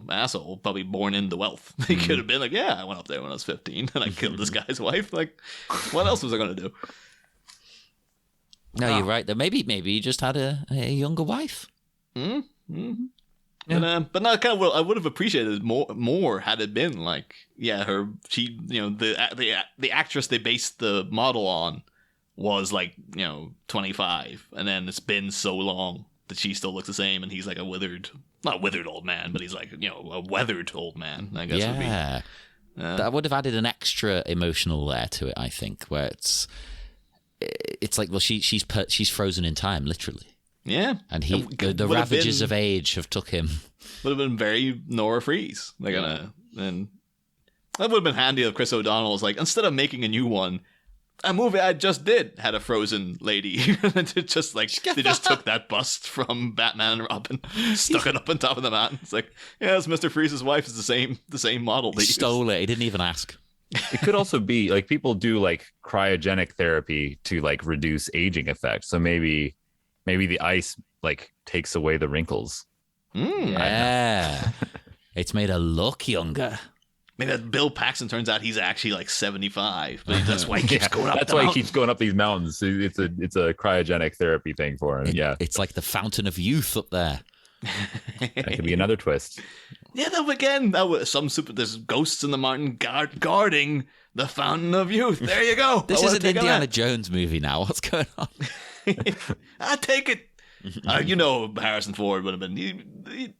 asshole, probably born into wealth. He could have been like, yeah, I went up there when I was 15 and I killed this guy's wife. Like, what else was I going to do? No, you're right. Though maybe he just had a younger wife. Yeah. But no, I would have appreciated more had it been like, the actress they based the model on was like 25, and then it's been so long that she still looks the same, and he's like not withered old man, but he's like a weathered old man. I guess would be. That would have added an extra emotional layer to it, I think, where it's like, well, she's frozen in time, literally. Yeah, and the ravages of age have took him. Would have been very Nora Freeze, and that would have been handy if Chris O'Donnell was like, instead of making a new one, a movie I just did had a frozen lady. Just like they just took that bust from Batman and Robin, stuck it up on top of the mountain. It's like, it's Mr. Freeze's wife is the same model. He stole it. He didn't even ask. It could also be like people do like cryogenic therapy to like reduce aging effects. So maybe the ice like takes away the wrinkles. Yeah. It's made her look younger. Maybe Bill Paxton turns out he's actually like 75, but that's why he keeps going up. That's why he keeps going up these mountains. It's a cryogenic therapy thing for him. It's like the fountain of youth up there. That could be another twist. Yeah, there's ghosts in the mountain guarding the fountain of youth. There you go. This is an Indiana Jones movie now. What's going on? I take it. Harrison Ford would have been.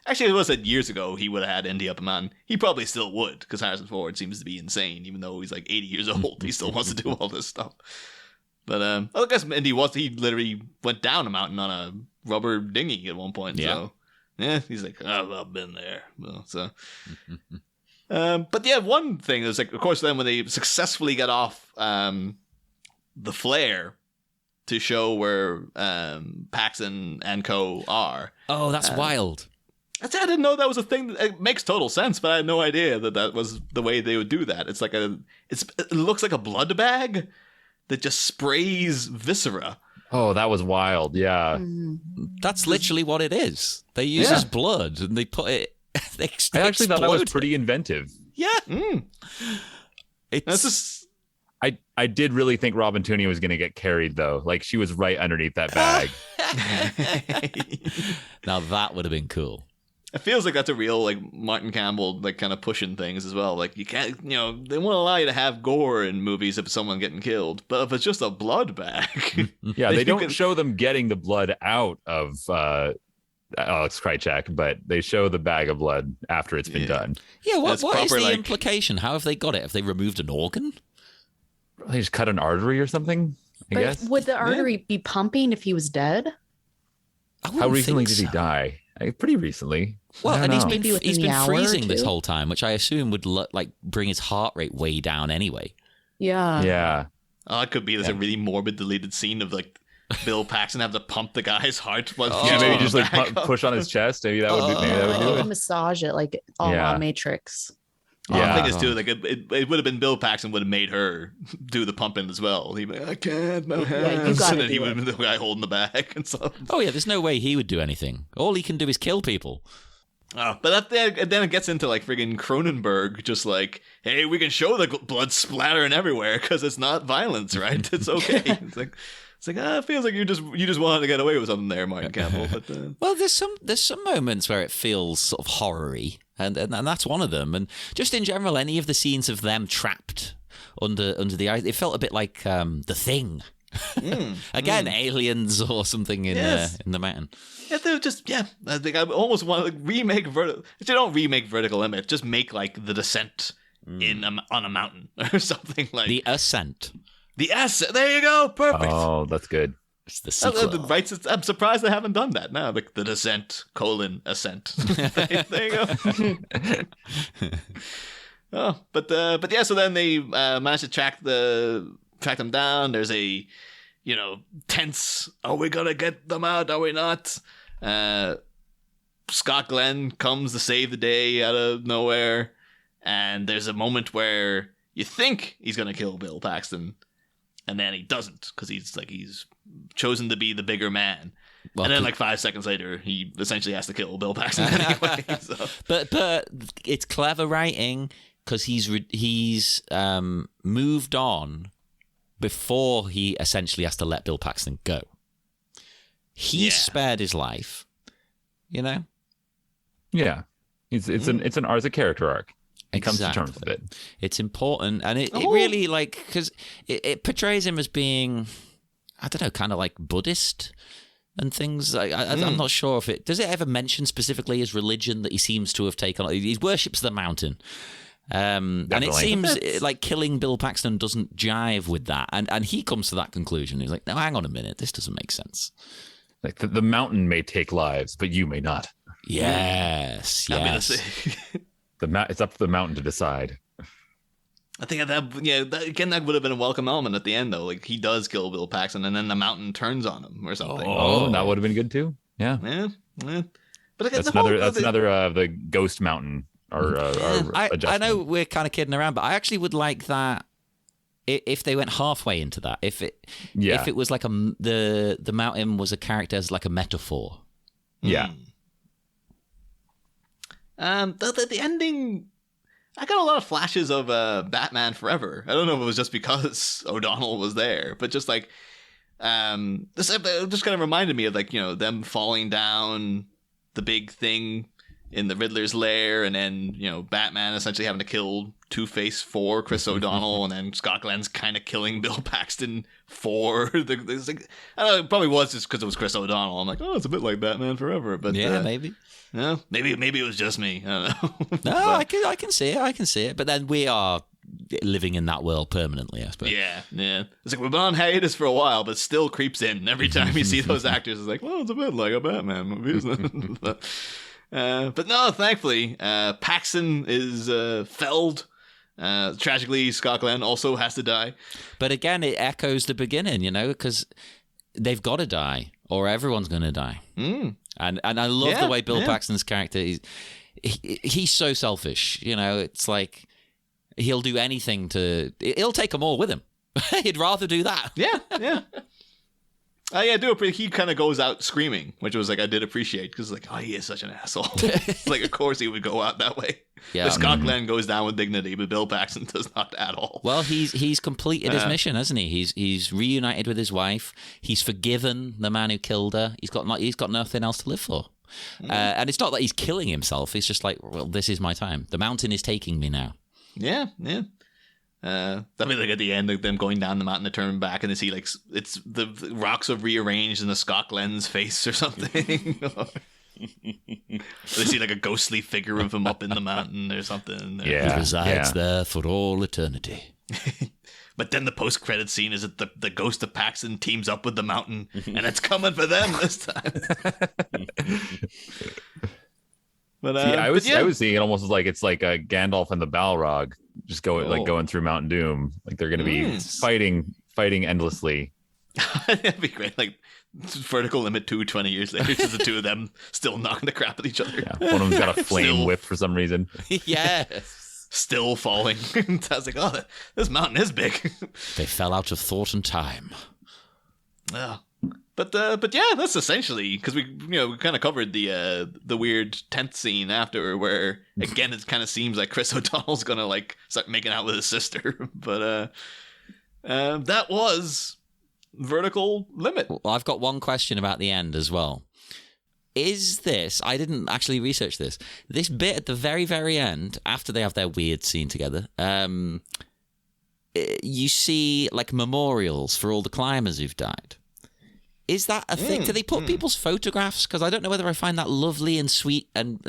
Actually, it was said years ago he would have had Indy up a mountain. He probably still would, because Harrison Ford seems to be insane, even though he's like 80 years old. He still wants to do all this stuff. But I guess Indy he literally went down a mountain on a rubber dinghy at one point. Yeah. So yeah, he's like, I've been there. But yeah, one thing is like, of course, then when they successfully get off the flare to show where Paxton and co are. Oh, that's wild. I didn't know that was a thing. It makes total sense, but I had no idea that was the way they would do that. It's like it looks like a blood bag that just sprays viscera Oh, that was wild. Yeah. That's literally what it is. They use his blood and they put it. They I actually thought that was explode it. pretty inventive. Yeah. It's That's just I did really think Robin Tooney was going to get carried, though. Like, she was right underneath that bag. now that would have been cool. it feels like that's a real like Martin Campbell like kind of pushing things as well. Like you can't, they won't allow you to have gore in movies if someone getting killed, but if it's just a blood bag, Yeah, they you don't can- show them getting the blood out of Alex Krychak, but they show the bag of blood after it's been done. Yeah, what That's is proper, the like- implication? How have they got it? Have they removed an organ? They just cut an artery or something, I But guess. would the artery be pumping if he was dead? I How wouldn't recently think did he so. die? Pretty recently. Well, I and don't he's know. been Maybe within he's the been hour or freezing this two? whole time, which I assume would like bring his heart rate way down anyway. Yeah. Yeah. oh, it could be there's a really morbid deleted scene of like Bill Paxton having to pump the guy's heart. Yeah, maybe just like push on his chest. Maybe that would do Maybe it. massage it like all Yeah. on Matrix. Yeah. I think it's too like it would have been Bill Paxton would have made her do the pumping as well. He'd be like, I can't, my you hands, gotta and then he do would have it. been the guy holding the bag and stuff. Oh yeah, there's no way he would do anything. All he can do is kill people. Oh, but then it gets into like friggin' Cronenberg, just like, hey, we can show the blood splattering everywhere because it's not violence, right? It's okay. It's like it feels like you just wanted to get away with something there, Martin Campbell. But Well, there's some moments where it feels sort of horror-y, and that's one of them. And just in general, any of the scenes of them trapped under the ice, it felt a bit like The Thing. Again, aliens or something in Yes. in the mountain. yeah, they just I think I almost want to remake Vertical. If you don't remake Vertical Limit, just make like The Descent on a mountain or something like The Ascent. the S. There you go, perfect. Oh, that's good. It's the sequel. Right, I'm surprised they haven't done that now. Like The Descent : Ascent. there you go. Oh, but yeah. So then they managed to track them down. There's a tense. Are we gonna get them out? Are we not? Scott Glenn comes to save the day out of nowhere, and there's a moment where you think he's gonna kill Bill Paxton, and then he doesn't because he's chosen to be the bigger man. Well, And then, like 5 seconds later, he essentially has to kill Bill Paxton anyway. So. but it's clever writing because he's moved on before he essentially has to let Bill Paxton go. He Yeah. spared his life, Yeah. It's a character arc. He comes to terms with it. It's important, and it Oh. really because it portrays him as being, I don't know, kind of like Buddhist and things. I'm not sure if does it ever mention specifically his religion that he seems to have taken. He worships the mountain. And it Definitely. seems like killing Bill Paxton doesn't jive with that, and he comes to that conclusion. He's like, "No, hang on a minute, this doesn't make sense." Like the mountain may take lives, but you may not. Yes, I mean, yes. It's up to the mountain to decide. I think that would have been a welcome element at the end, though. Like, he does kill Bill Paxton, and then the mountain turns on him or something. Oh, that would have been good too. Yeah. Yeah. But again, That's another the ghost mountain or I adjustment. know we're kind of kidding around, but I actually would like that if they went halfway into that. If it was like the mountain was a character as like a metaphor. Yeah. The ending, I got a lot of flashes of Batman Forever. I don't know if it was just because O'Donnell was there, but just like this just kind of reminded me of like, them falling down the big thing in the Riddler's lair, and then Batman essentially having to kill Two-Face for Chris O'Donnell, and then Scott Glenn's kind of killing Bill Paxton for the like, I don't know, it probably was just because it was Chris O'Donnell. I'm like, oh, it's a bit like Batman Forever, but Yeah, maybe. yeah, maybe it was just me. I don't know. No, I can see it. I can see it. But then we are living in that world permanently, I suppose. Yeah. It's like we've been on hiatus for a while, but still creeps in every time you see those actors. It's like, well, it's a bit like a Batman movie, isn't it? But no, thankfully, Paxton is felled. Tragically, Scott Glenn also has to die. But again, it echoes the beginning, because they've got to die, or everyone's going to die. And I love the way Bill Paxton's character is. He's so selfish, It's like he'll do anything he'll take them all with him. He'd rather do that. Yeah. Yeah, he kind of goes out screaming, which was like I did appreciate because like, oh, he is such an asshole. Like, of course he would go out that way. Yeah. The Scott Glenn goes down with dignity, but Bill Paxton does not at all. Well, he's completed his mission, hasn't he? He's reunited with his wife. He's forgiven the man who killed her. He's got nothing else to live for. And it's not that he's killing himself. It's just like, well, this is my time. The mountain is taking me now. Yeah. That'd be like at the end of them going down the mountain to turn back and they see like it's the rocks have rearranged in the Scott Glenn's face or something. They see like a ghostly figure of him up in the mountain or something. He resides there for all eternity. But then the post-credit scene is that the ghost of Paxton teams up with the mountain, and it's coming for them this time. But I was seeing it almost as like it's like a Gandalf and the Balrog just going through Mount Doom. Like they're going to be fighting endlessly. That'd be great. Like Vertical Limit 2 20 years later, it's just the two of them still knocking the crap at each other. Yeah. One of them's got a flame whip for some reason. Yes. Still falling. I was like, oh, this mountain is big. They fell out of thought and time. Yeah. But yeah, that's essentially because we kind of covered the weird tent scene after where again it kind of seems like Chris O'Donnell's gonna like start making out with his sister. But that was Vertical Limit. Well, I've got one question about the end as well. Is this, I didn't actually research this bit at the very, very end, after they have their weird scene together, you see like memorials for all the climbers who've died. Is that a thing? Do they put people's photographs? Because I don't know whether I find that lovely and sweet and,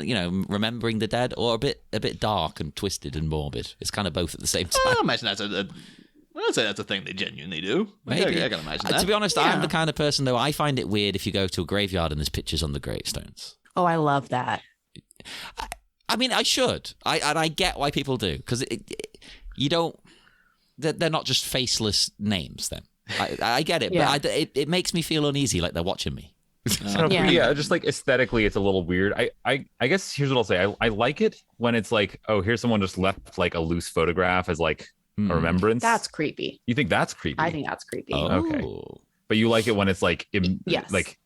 remembering the dead, or a bit dark and twisted and morbid. It's kind of both at the same time. I imagine I'd say that's a thing they genuinely do. Maybe. I can imagine that. To be honest, I'm the kind of person, though, I find it weird if you go to a graveyard and there's pictures on the gravestones. Oh, I love that. I mean, I should. I get why people do. Because you don't... They're not just faceless names, then. I get it, but it makes me feel uneasy, like they're watching me. Just like aesthetically, it's a little weird. I guess here's what I'll say. I like it when it's like, oh, here's someone just left like a loose photograph as like a remembrance. That's creepy. You think that's creepy? I think that's creepy. Oh. Okay. But you like it when it's like, yes. like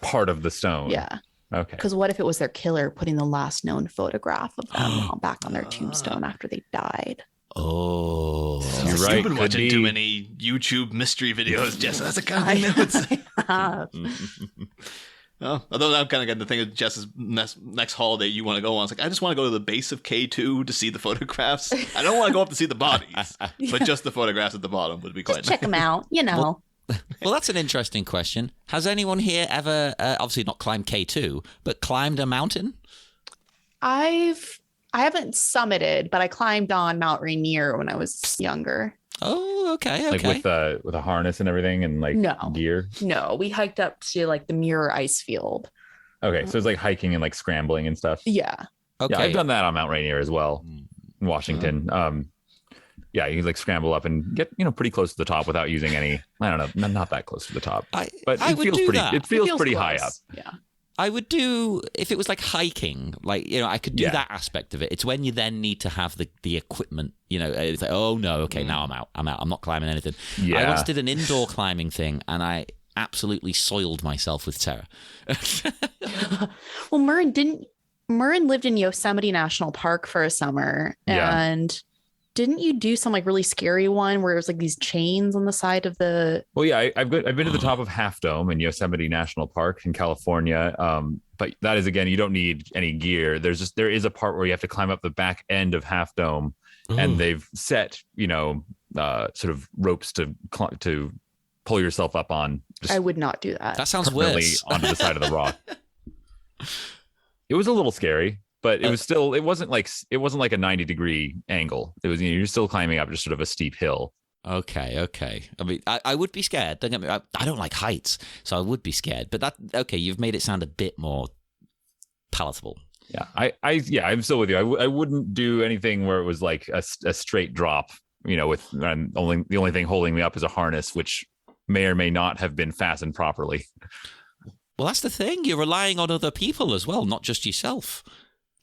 part of the stone. Yeah. Okay. Because what if it was their killer putting the last known photograph of them back on their tombstone after they died? Oh, you're right. You've been watching too many YouTube mystery videos, Jess. That's the kind of thing I would say. Well, although I'm kind of getting the thing of Jess's next holiday you want to go on. It's like, I just want to go to the base of K2 to see the photographs. I don't want to go up to see the bodies, but just the photographs at the bottom would be quite Just check them out, Well, that's an interesting question. Has anyone here ever, obviously not climbed K2, but climbed a mountain? I haven't summited, but I climbed on Mount Rainier when I was younger. Oh, okay. Like with a harness and everything and like gear. No, we hiked up to like the Muir ice field. Okay, so it's like hiking and like scrambling and stuff. Yeah. Okay. Yeah, I've done that on Mount Rainier as well in Washington. Yeah, you like scramble up and get pretty close to the top without using any. I don't know, not that close to the top, but it feels pretty. That. It feels pretty close. high up. Yeah. I would do, if it was like hiking, like, I could do that aspect of it. It's when you then need to have the equipment, it's like, oh no, okay, now I'm out. I'm not climbing anything. Yeah. I once did an indoor climbing thing and I absolutely soiled myself with terror. Well, Murren lived in Yosemite National Park for a summer, and didn't you do some like really scary one where it was like these chains on the side of the? Well, yeah, I've been to the top of Half Dome in Yosemite National Park in California. But that is, again, you don't need any gear. There is a part where you have to climb up the back end of Half Dome, and they've set sort of ropes to pull yourself up on. I would not do that. That sounds worse. Onto the side of the rock. It was a little scary. But it was still, it wasn't like a 90-degree angle. It was, you're still climbing up just sort of a steep hill. Okay. I mean, I would be scared. Don't get me. I don't like heights, so I would be scared. But you've made it sound a bit more palatable. Yeah, I'm still with you. I wouldn't do anything where it was like a straight drop. With the only thing holding me up is a harness, which may or may not have been fastened properly. Well, that's the thing. You're relying on other people as well, not just yourself.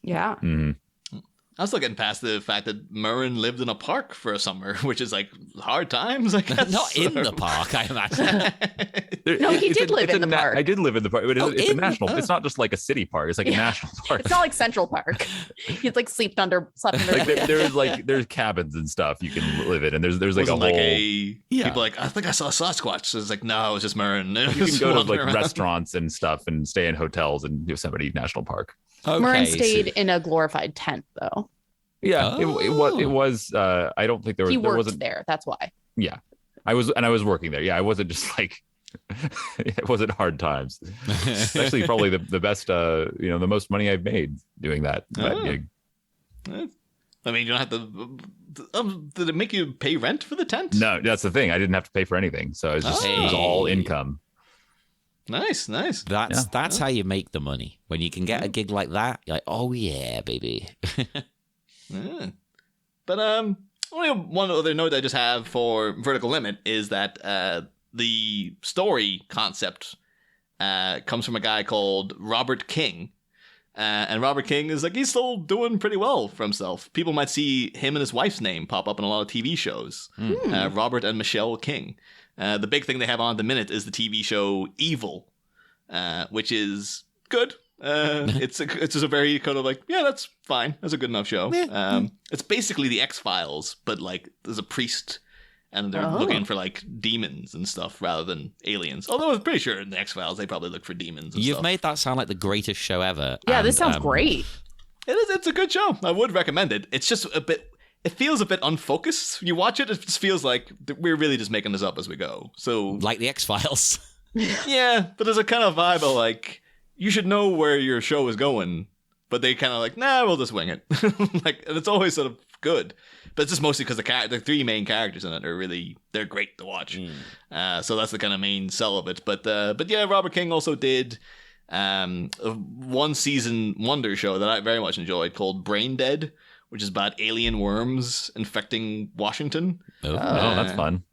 Yeah. Mm-hmm. I'm still getting past the fact that Murren lived in a park for a summer, which is like hard times, I guess. Not in the park, I imagine. No, he did live in the park. I did live in the park, but it's a in- national. oh. It's not just like a city park. It's like a national park. It's not like Central Park. He's like slept under. Like there's cabins and stuff you can live in, and there's like a Wasn't whole. like people like, I think I saw a Sasquatch. So it's like, no, it was just Murren. You can go to like restaurants and stuff and stay in hotels in Yosemite National Park. Okay, Murren so- stayed in a glorified tent, though. Yeah, it was. I don't think there was. He There worked wasn't. there. That's why. Yeah, I was working there. Yeah, I wasn't just like. It wasn't hard times. It's actually probably the best. The most money I've made doing that gig. I mean, you don't have to. Did it make you pay rent for the tent? No, that's the thing. I didn't have to pay for anything, so it was all income. Nice. That's how you make the money. When you can get a gig like that, you're like, oh yeah, baby. Yeah. But only one other note I just have for Vertical Limit is that the story concept comes from a guy called Robert King. And Robert King is like, he's still doing pretty well for himself. People might see him and his wife's name pop up in a lot of TV shows. Robert and Michelle King. The big thing they have on at the minute is the TV show Evil, which is good. It's just a very kind of like, yeah, that's fine. That's a good enough show. It's basically the X-Files, but like there's a priest and they're looking for like demons and stuff rather than aliens. Although I'm pretty sure in the X-Files they probably look for demons and You've stuff. made that sound like the greatest show ever. Yeah, and, this sounds great. It's a good show. I would recommend it. It's just it feels a bit unfocused. You watch it, it just feels like we're really just making this up as we go. So Like the X-Files. yeah, but there's a kind of vibe of like, you should know where your show is going, but they kind of like, nah, we'll just wing it. Like, and it's always sort of good, but it's just mostly because the three main characters in it they're great to watch. So that's the kind of main sell of it. But yeah, Robert King also did a one season wonder show that I very much enjoyed called Brain Dead, which is about alien worms infecting Washington. Oh, that's fun.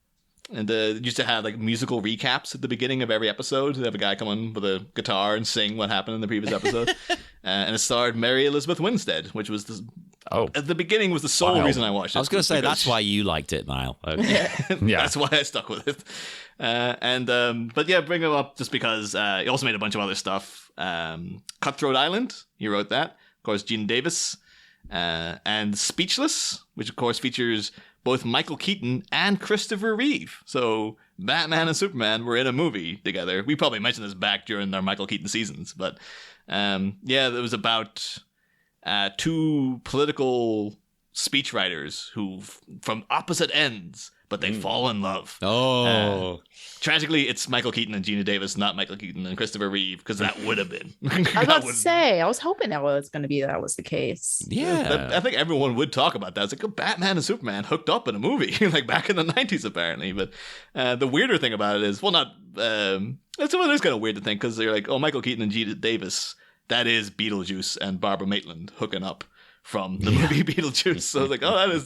And used to have like musical recaps at the beginning of every episode. They have a guy come on with a guitar and sing what happened in the previous episode. And it starred Mary Elizabeth Winstead, which was at the beginning was the sole reason I watched it. I was going to say, because that's why you liked it, Niall. Okay. Yeah, that's why I stuck with it. But yeah, bring him up just because he also made a bunch of other stuff. Cutthroat Island, he wrote that. Of course, Gene Davis. And Speechless, which of course features both Michael Keaton and Christopher Reeve. So Batman and Superman were in a movie together. We probably mentioned this back during our Michael Keaton seasons, but yeah, it was about two political speechwriters who from opposite ends, but they fall in love. Oh. Tragically, it's Michael Keaton and Gina Davis, not Michael Keaton and Christopher Reeve, because that would have been. I was about to say, I was hoping that was the case. Yeah. I think everyone would talk about that. It's like, oh, Batman and Superman hooked up in a movie, like back in the 90s, apparently. But the weirder thing about it is, well, not. It's kind of weird to think because they're like, oh, Michael Keaton and Gina Davis, that is Beetlejuice and Barbara Maitland hooking up from the movie Beetlejuice. So I was like, oh,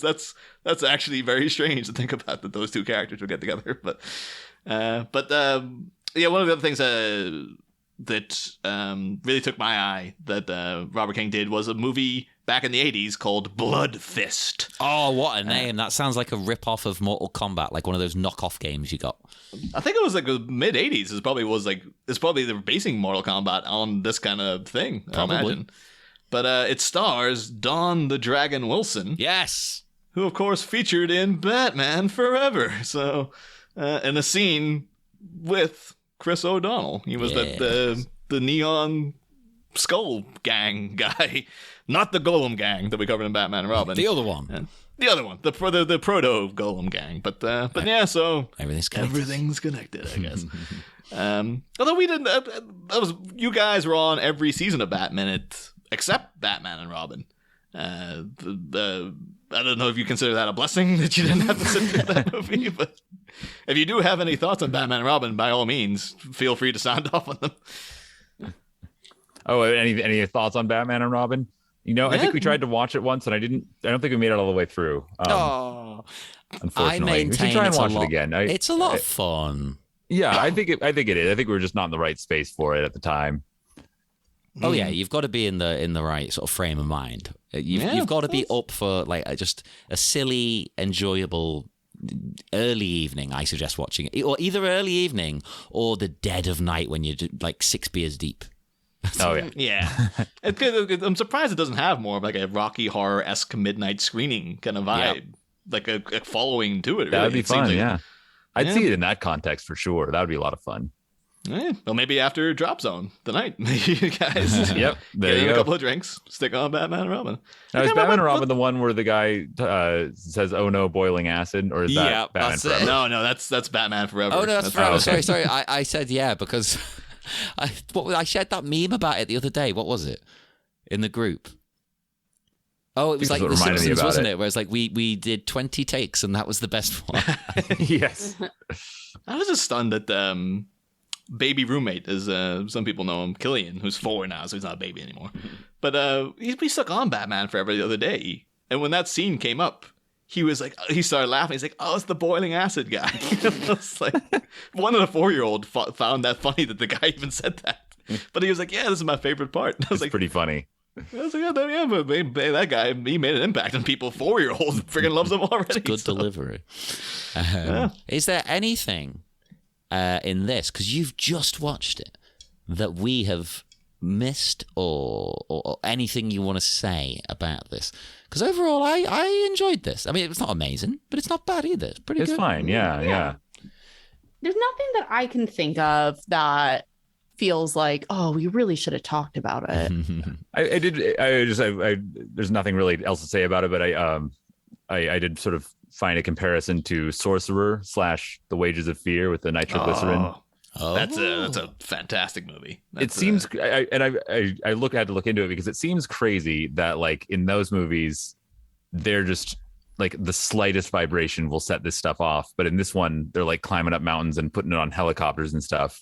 that's actually very strange to think about that those two characters would get together. But yeah, one of the other things that really took my eye that Robert King did was a movie back in the 80s called Blood Fist. Oh, what a name. That sounds like a rip-off of Mortal Kombat, like one of those knockoff games you got. I think it was like the mid 80s. It's probably they're basing Mortal Kombat on this kind of thing, Probably. I imagine. But it stars Dawn the Dragon Wilson, Yes. who of course featured in Batman Forever. So in a scene with Chris O'Donnell. He was the neon skull gang guy, not the Golem gang that we covered in Batman and Robin. The other one. The other one, the proto Golem gang. But yeah, so Everything's connected. everything's connected, I guess. Although we didn't, you guys were on every season of Batman except Batman and Robin. I don't know if you consider that a blessing that you didn't have to sit through that movie, but if you do have any thoughts on Batman and Robin, by all means, feel free to sound off on them. Oh, any thoughts on Batman and Robin? I think we tried to watch it once, and I don't think we made it all the way through. I Unfortunately, we should maintain try and it's watch a lot, it again. It's a lot of fun. Yeah, I think it is. I think we were just not in the right space for it at the time. Oh yeah, you've got to be in the right sort of frame of mind. You've got to be up for like just a silly, enjoyable early evening. I suggest watching it, or either early evening or the dead of night when you're like 6 beers deep. Oh yeah. Yeah. I'm surprised it doesn't have more of like a Rocky Horror-esque midnight screening kind of vibe, like a following to it. That would be It seems fun. like- Yeah. I'd Yeah. see it in that context for sure. That would be a lot of fun. Well, maybe after Drop Zone tonight, maybe you guys. Yep. There Get you in a go. couple of drinks, stick on Batman and Robin. Now, is Yeah, Batman and but- Robin the one where the guy says, "Oh no, boiling acid," or is that Yeah, Batman that's it. Forever? No, that's Batman Forever. Oh no, that's forever. okay. Sorry. I said yeah because I shared that meme about it the other day. What was it in the group? Oh, it was think like that's The what reminded me Simpsons, about wasn't it. it? Where it's like we did 20 takes and that was the best one. Yes. I was just stunned that baby roommate, as some people know him, Killian, who's 4 now, so he's not a baby anymore. But he stuck on Batman Forever the other day, and when that scene came up, he was like, he started laughing. He's like, "Oh, it's the boiling acid guy." I was like, one of the 4-year-old found that funny that the guy even said that. But he was like, "Yeah, this is my favorite part." I was It's like, pretty funny. yeah, but that guy, he made an impact on people. 4-year-olds freaking loves him already. Good so- delivery. Is there anything in this, because you've just watched it, that we have missed or anything you want to say about this? Because overall, I enjoyed this. I mean, it's not amazing, but it's not bad either. It's pretty It's good. fine. Yeah. There's nothing that I can think of that feels like, oh, we really should have talked about it. There's nothing really else to say about it, but I did sort of find a comparison to Sorcerer / The Wages of Fear with the nitroglycerin. Oh, that's a fantastic movie. It That's, seems, I had to look into it because it seems crazy that like in those movies, they're just like the slightest vibration will set this stuff off. But in this one, they're like climbing up mountains and putting it on helicopters and stuff.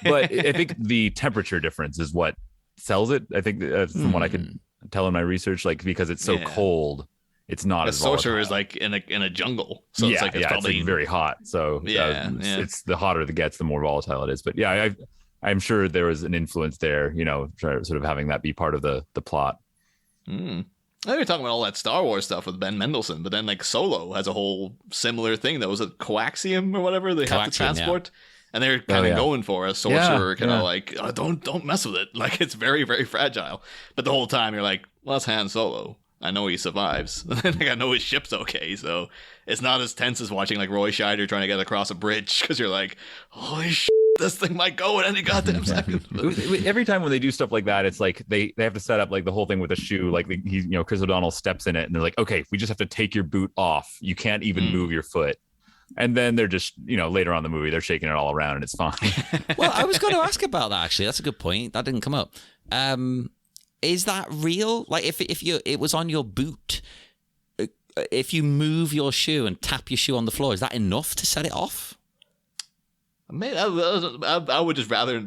But I think the temperature difference is what sells it. I think from what I could tell in my research, like because it's so Yeah. cold, it's not the as sorcerer volatile. is like in a jungle, so it's like it's it's probably like very hot. So Yeah, yeah. it's the hotter it gets, the more volatile it is. But yeah, I'm sure there was an influence there, sort of having that be part of the plot. I think we're talking about all that Star Wars stuff with Ben Mendelsohn, but then like Solo has a whole similar thing that was a coaxium or whatever they have to Coaxium, transport. And they're kind of yeah. going for a sorcerer, kind of yeah. like, "Oh, don't mess with it." Like it's very, very fragile. But the whole time you're like, "Well, it's Han Solo. I know he survives. Like I know his ship's okay." So it's not as tense as watching like Roy Scheider trying to get across a bridge because you're like, "Holy shit, this thing might go at any goddamn second." Every time when they do stuff like that, it's like they have to set up like the whole thing with the shoe. Like Chris O'Donnell steps in it, and they're like, "Okay, we just have to take your boot off. You can't even move your foot." And then they're just, later on in the movie, they're shaking it all around, and it's fine. Well, I was going to ask about that actually. That's a good point. That didn't come up. Is that real? Like, if it was on your boot, if you move your shoe and tap your shoe on the floor, is that enough to set it off? Man, I would just rather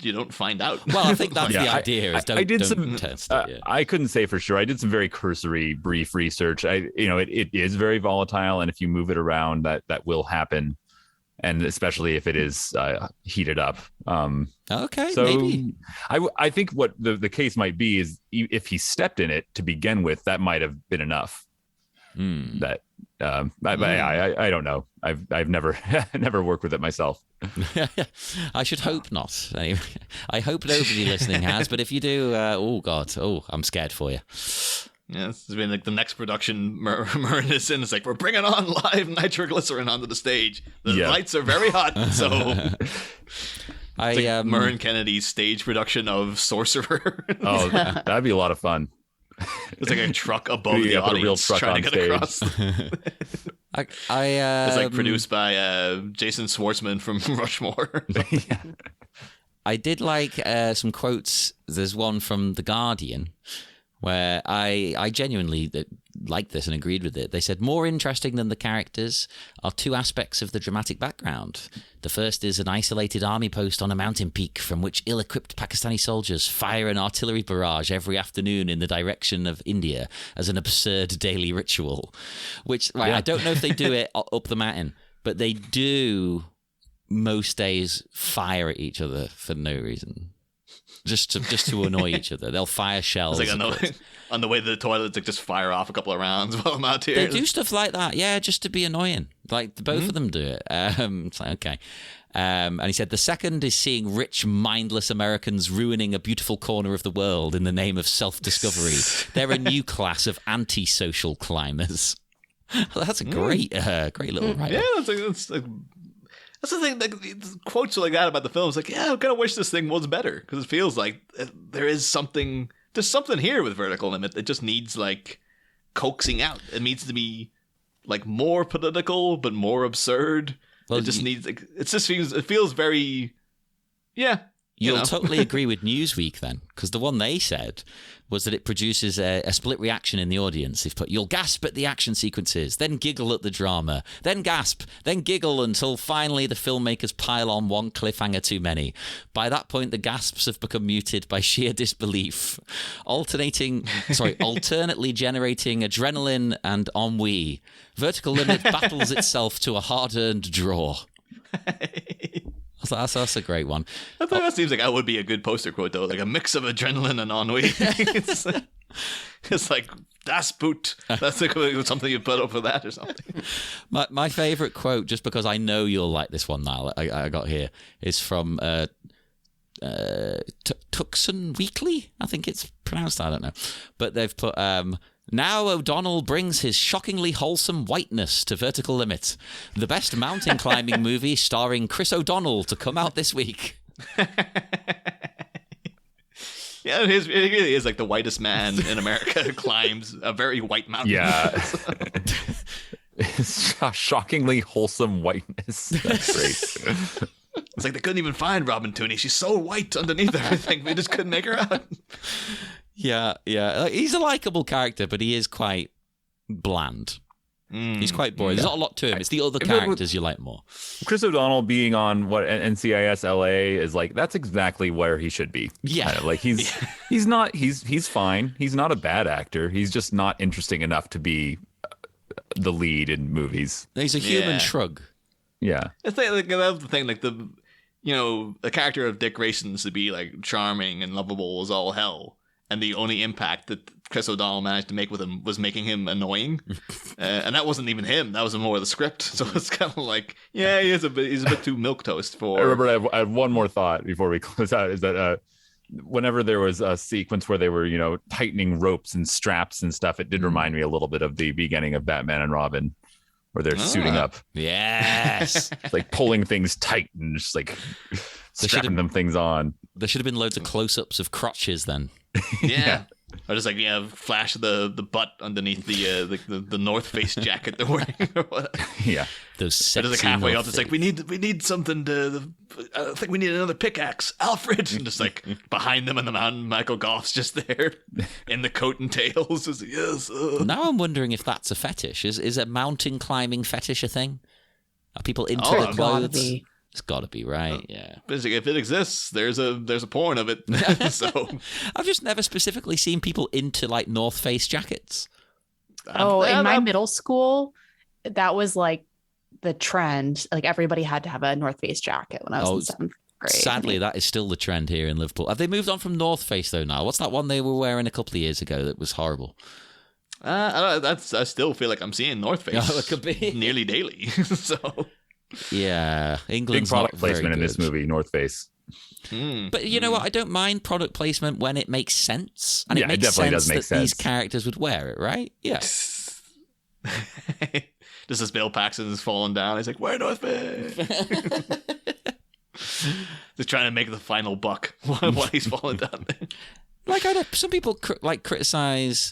you don't find out. Well, I think that's Yeah, the idea. Is I did don't some. test it. Yeah. I couldn't say for sure. I did some very cursory, brief research. It is very volatile, and if you move it around, that will happen, and especially if it is heated up. Okay, So maybe. I think what the case might be is if he stepped in it to begin with, that might have been enough. That I don't know. I've never never worked with it myself. I should hope not. Anyway, I hope nobody listening has, but if you do, oh God, I'm scared for you. Yeah, this has been like the next production Murren is in. It's like, we're bringing on live nitroglycerin onto the stage. The Yeah. lights are very hot, so it's like I Murren Kennedy's stage production of Sorcerer. Oh, that'd be a lot of fun. It's like a truck above Yeah, the put a real audience truck trying to on get stage. across. It's It's like produced by Jason Schwartzman from Rushmore. I did like some quotes. There's one from The Guardian where I genuinely liked this and agreed with it. They said, more interesting than the characters are two aspects of the dramatic background. The first is an isolated army post on a mountain peak from which ill-equipped Pakistani soldiers fire an artillery barrage every afternoon in the direction of India as an absurd daily ritual, which I don't know if they do it up the mountain, but they do most days fire at each other for no reason. just to annoy each other. They'll fire shells. It's like on the way to the toilet, it's like just fire off a couple of rounds while I'm out here. They do stuff like that, yeah, just to be annoying. Like both of them do it. It's like, okay. And he said the second is seeing rich, mindless Americans ruining a beautiful corner of the world in the name of self-discovery. They're a new class of anti-social climbers. Well, that's a great little write-up. Yeah, that's the thing. Like, quotes like that about the film. It's like, yeah, I kind of wish this thing was better because it feels like there's something here with Vertical Limit that just needs like coaxing out. It needs to be like more political but more absurd. Well, it just needs. It feels very. Yeah. You'll totally agree with Newsweek then, because the one they said was that it produces a split reaction in the audience. They've put, you'll gasp at the action sequences, then giggle at the drama, then gasp, then giggle until finally the filmmakers pile on one cliffhanger too many. By that point, the gasps have become muted by sheer disbelief, alternately generating adrenaline and ennui. Vertical Limit battles itself to a hard-earned draw. That's a great one. I think that seems like that would be a good poster quote, though. Like a mix of adrenaline and ennui. It's like, das Boot. That's like something you put up for that or something. My favorite quote, just because I know you'll like this one now, I got here, is from Tucson Weekly. I think it's pronounced, I don't know. But they've put... now O'Donnell brings his shockingly wholesome whiteness to Vertical Limit, the best mountain climbing movie starring Chris O'Donnell to come out this week. Yeah, it really is like the whitest man in America climbs a very white mountain. Yeah. Shockingly wholesome whiteness. That's great. It's like they couldn't even find Robin Tooney. She's so white underneath everything. We just couldn't make her out. Yeah. He's a likable character, but he is quite bland. He's quite boring. There's not a lot to him. It's the other characters you like more. Chris O'Donnell being on what NCIS LA is like, that's exactly where he should be. Yeah. Kind of like he's fine. He's not a bad actor. He's just not interesting enough to be the lead in movies. He's a human shrug. Yeah. It's like that was the thing, like the character of Dick Grayson's to be like charming and lovable was all hell. And the only impact that Chris O'Donnell managed to make with him was making him annoying, and that wasn't even him. That was more the script. So it's kind of like, yeah, he's a bit too milquetoast for. I remember I have one more thought before we close out. Is that whenever there was a sequence where they were tightening ropes and straps and stuff, it did remind me a little bit of the beginning of Batman and Robin, where they're suiting up. Yes, it's like pulling things tight and just like strapping them things on. There should have been loads of close-ups of crotches then. Yeah. Or just like flash the butt underneath the North Face jacket they're wearing. Or whatever. Yeah, those sexy. Just like halfway North up, it's like we need something to. I think we need another pickaxe, Alfred. And just like behind them in the mountain, Michael Goff's just there in the coat and tails. Just, yes. Now I'm wondering if that's a fetish. Is a mountain climbing fetish a thing? Are people into the clothes? It's got to be, right? Yeah. If it exists, there's a porn of it. So I've just never specifically seen people into like North Face jackets. In my middle school, that was like the trend. Like everybody had to have a North Face jacket when I was in 7th grade. Sadly, that is still the trend here in Liverpool. Have they moved on from North Face though now? What's that one they were wearing a couple of years ago that was horrible? I still feel like I'm seeing North Face. Oh, it could be nearly daily. So. Yeah, England's big product not placement very in this good. movie, North Face. But you know what? I don't mind product placement when it makes sense, and Yeah, it makes it definitely sense does make that sense. these characters would wear it, right? Yeah. Just as Bill Paxton is falling down, he's like, "Wear North Face." Just trying to make the final buck while he's falling down there. Like I know some people criticize,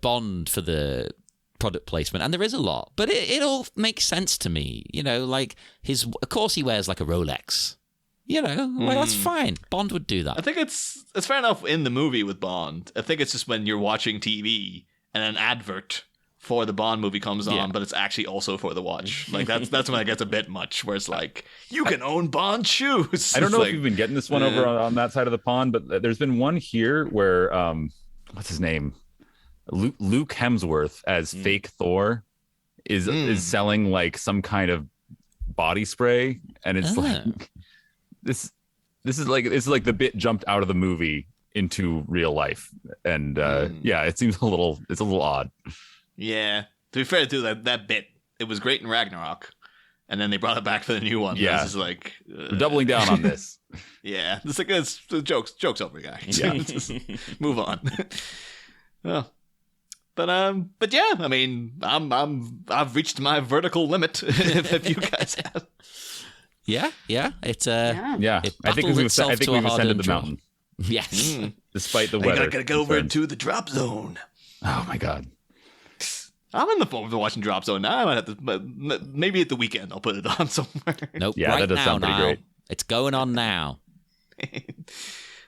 Bond for the product placement, and there is a lot, but it all makes sense to me. Like of course he wears like a Rolex. Like that's fine. Bond would do that. I think it's fair enough in the movie with Bond. I think it's just when you're watching TV and an advert for the Bond movie comes on, but it's actually also for the watch. Like that's when it gets a bit much, where it's like, you can own Bond shoes. I don't know if you've been getting this one over on that side of the pond, but there's been one here where what's his name? Luke Hemsworth as fake Thor is selling like some kind of body spray, and it's like this. This is like the bit jumped out of the movie into real life, and yeah, it's a little odd. Yeah. To be fair to that bit, it was great in Ragnarok, and then they brought it back for the new one. Yeah. This is like We're doubling down on this. yeah. It's like it's jokes over, guys. Yeah. Just move on. Well, but yeah, I mean, I've reached my vertical limit. If you guys have. Yeah. It's Yeah, It I think battled we've itself to a ascended hardened the draw. mountain Yes. despite the I weather. gotta get over concerns. to the drop zone. Oh my god. I'm in the phone for watching Drop Zone now. I might have to, but maybe at the weekend I'll put it on somewhere. Nope. Yeah, right that does now, sound pretty Niall. great. It's going on now.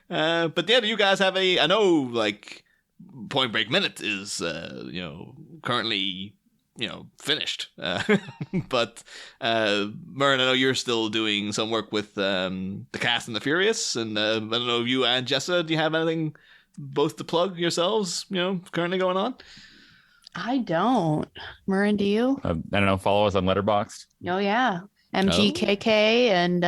But yeah, do you guys have any? I know, like, Point Break Minute is, currently, finished. But Mern, I know you're still doing some work with the Cast and the Furious, and I don't know, you and Jessa, do you have anything both to plug yourselves? Currently going on. I don't. Marin, do you? I don't know. Follow us on Letterboxd. Oh yeah. MGKK and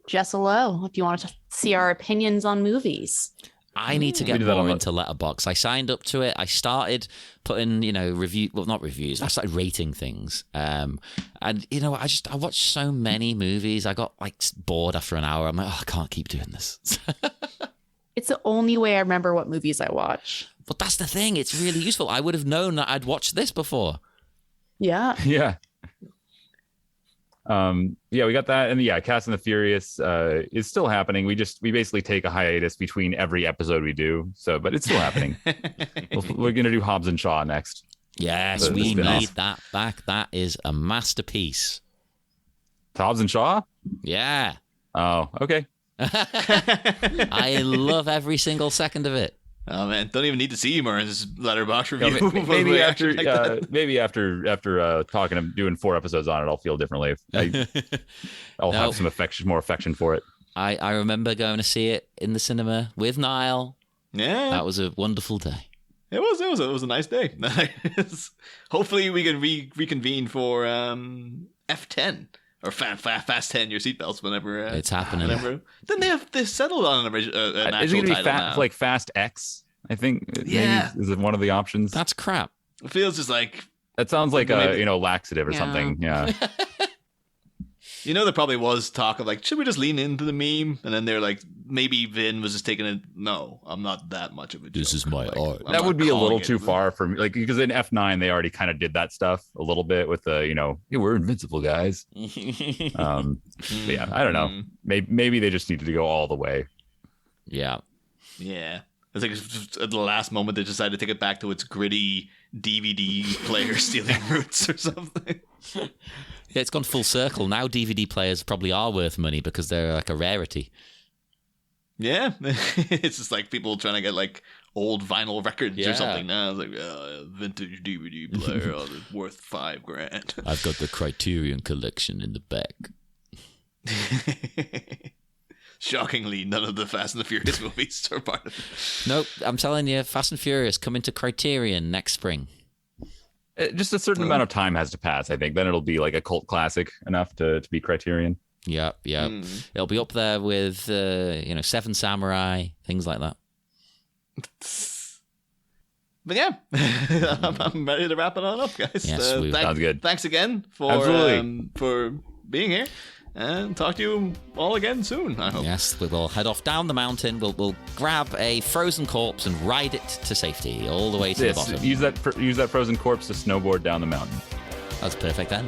Jessa Lowe, if you want to see our opinions on movies. I need to We get do that more on the- into Letterboxd. I signed up to it. I started putting, not reviews. I started rating things. And I watched so many movies. I got like bored after an hour. I'm like, I can't keep doing this. It's the only way I remember what movies I watch. But that's the thing. It's really useful. I would have known that I'd watched this before. Yeah. Yeah. Yeah, we got that, and yeah, Cast and the Furious is still happening. We basically take a hiatus between every episode we do. But it's still happening. We're gonna do Hobbs and Shaw next. Yes, The we spin-off. need that back. That is a masterpiece. Hobbs and Shaw? Yeah. Oh, okay. I love every single second of it. Oh man, don't even need to see Mern's Letterboxd review. Yeah, maybe We after actually like that. maybe after talking and doing 4 episodes on it, I'll feel differently. I'll No. have some more affection for it. I remember going to see it in the cinema with Niall. Yeah, That was a wonderful day. it was a nice day. Hopefully, we can reconvene for F10 or Fast 10. Your seatbelts whenever It's happening. Whenever then they settled on an Is it actual going to be title now. like Fast X? I think. Yeah. Maybe, is it one of the options? That's crap. It feels just like That sounds like Maybe- a laxative or Yeah. something. Yeah. there probably was talk of like, should we just lean into the meme? And then they're like, maybe Vin was just taking it. No, I'm not that much of a. This joke. is my Like, art. I'm That not would be a calling little it. too far for me. Like, because in F9 they already kind of did that stuff a little bit with the, hey, we're invincible, guys. But yeah, I don't know. Mm. Maybe they just needed to go all the way. Yeah. Yeah. It's like just at the last moment they decided to take it back to its gritty DVD player stealing roots or something. Yeah, it's gone full circle. Now DVD players probably are worth money because they're like a rarity. Yeah. It's just like people trying to get like old vinyl records Yeah. or something now. It's like vintage DVD player it's worth $5,000. I've got the Criterion collection in the back. Shockingly, none of the Fast and the Furious movies are part of it. Nope, I'm telling you, Fast and Furious coming to Criterion next spring. Just a certain amount of time has to pass, I think. Then it'll be like a cult classic enough to be Criterion. Yep. It'll be up there with, Seven Samurai, things like that. But yeah, I'm ready to wrap it on up, guys. Yes, Sounds good. Thanks again Absolutely. for being here, and talk to you all again soon. I hope. Yes, we will head off down the mountain. We'll grab a frozen corpse and ride it to safety all the way to the Yes, bottom. use that frozen corpse to snowboard down the mountain. That's perfect then.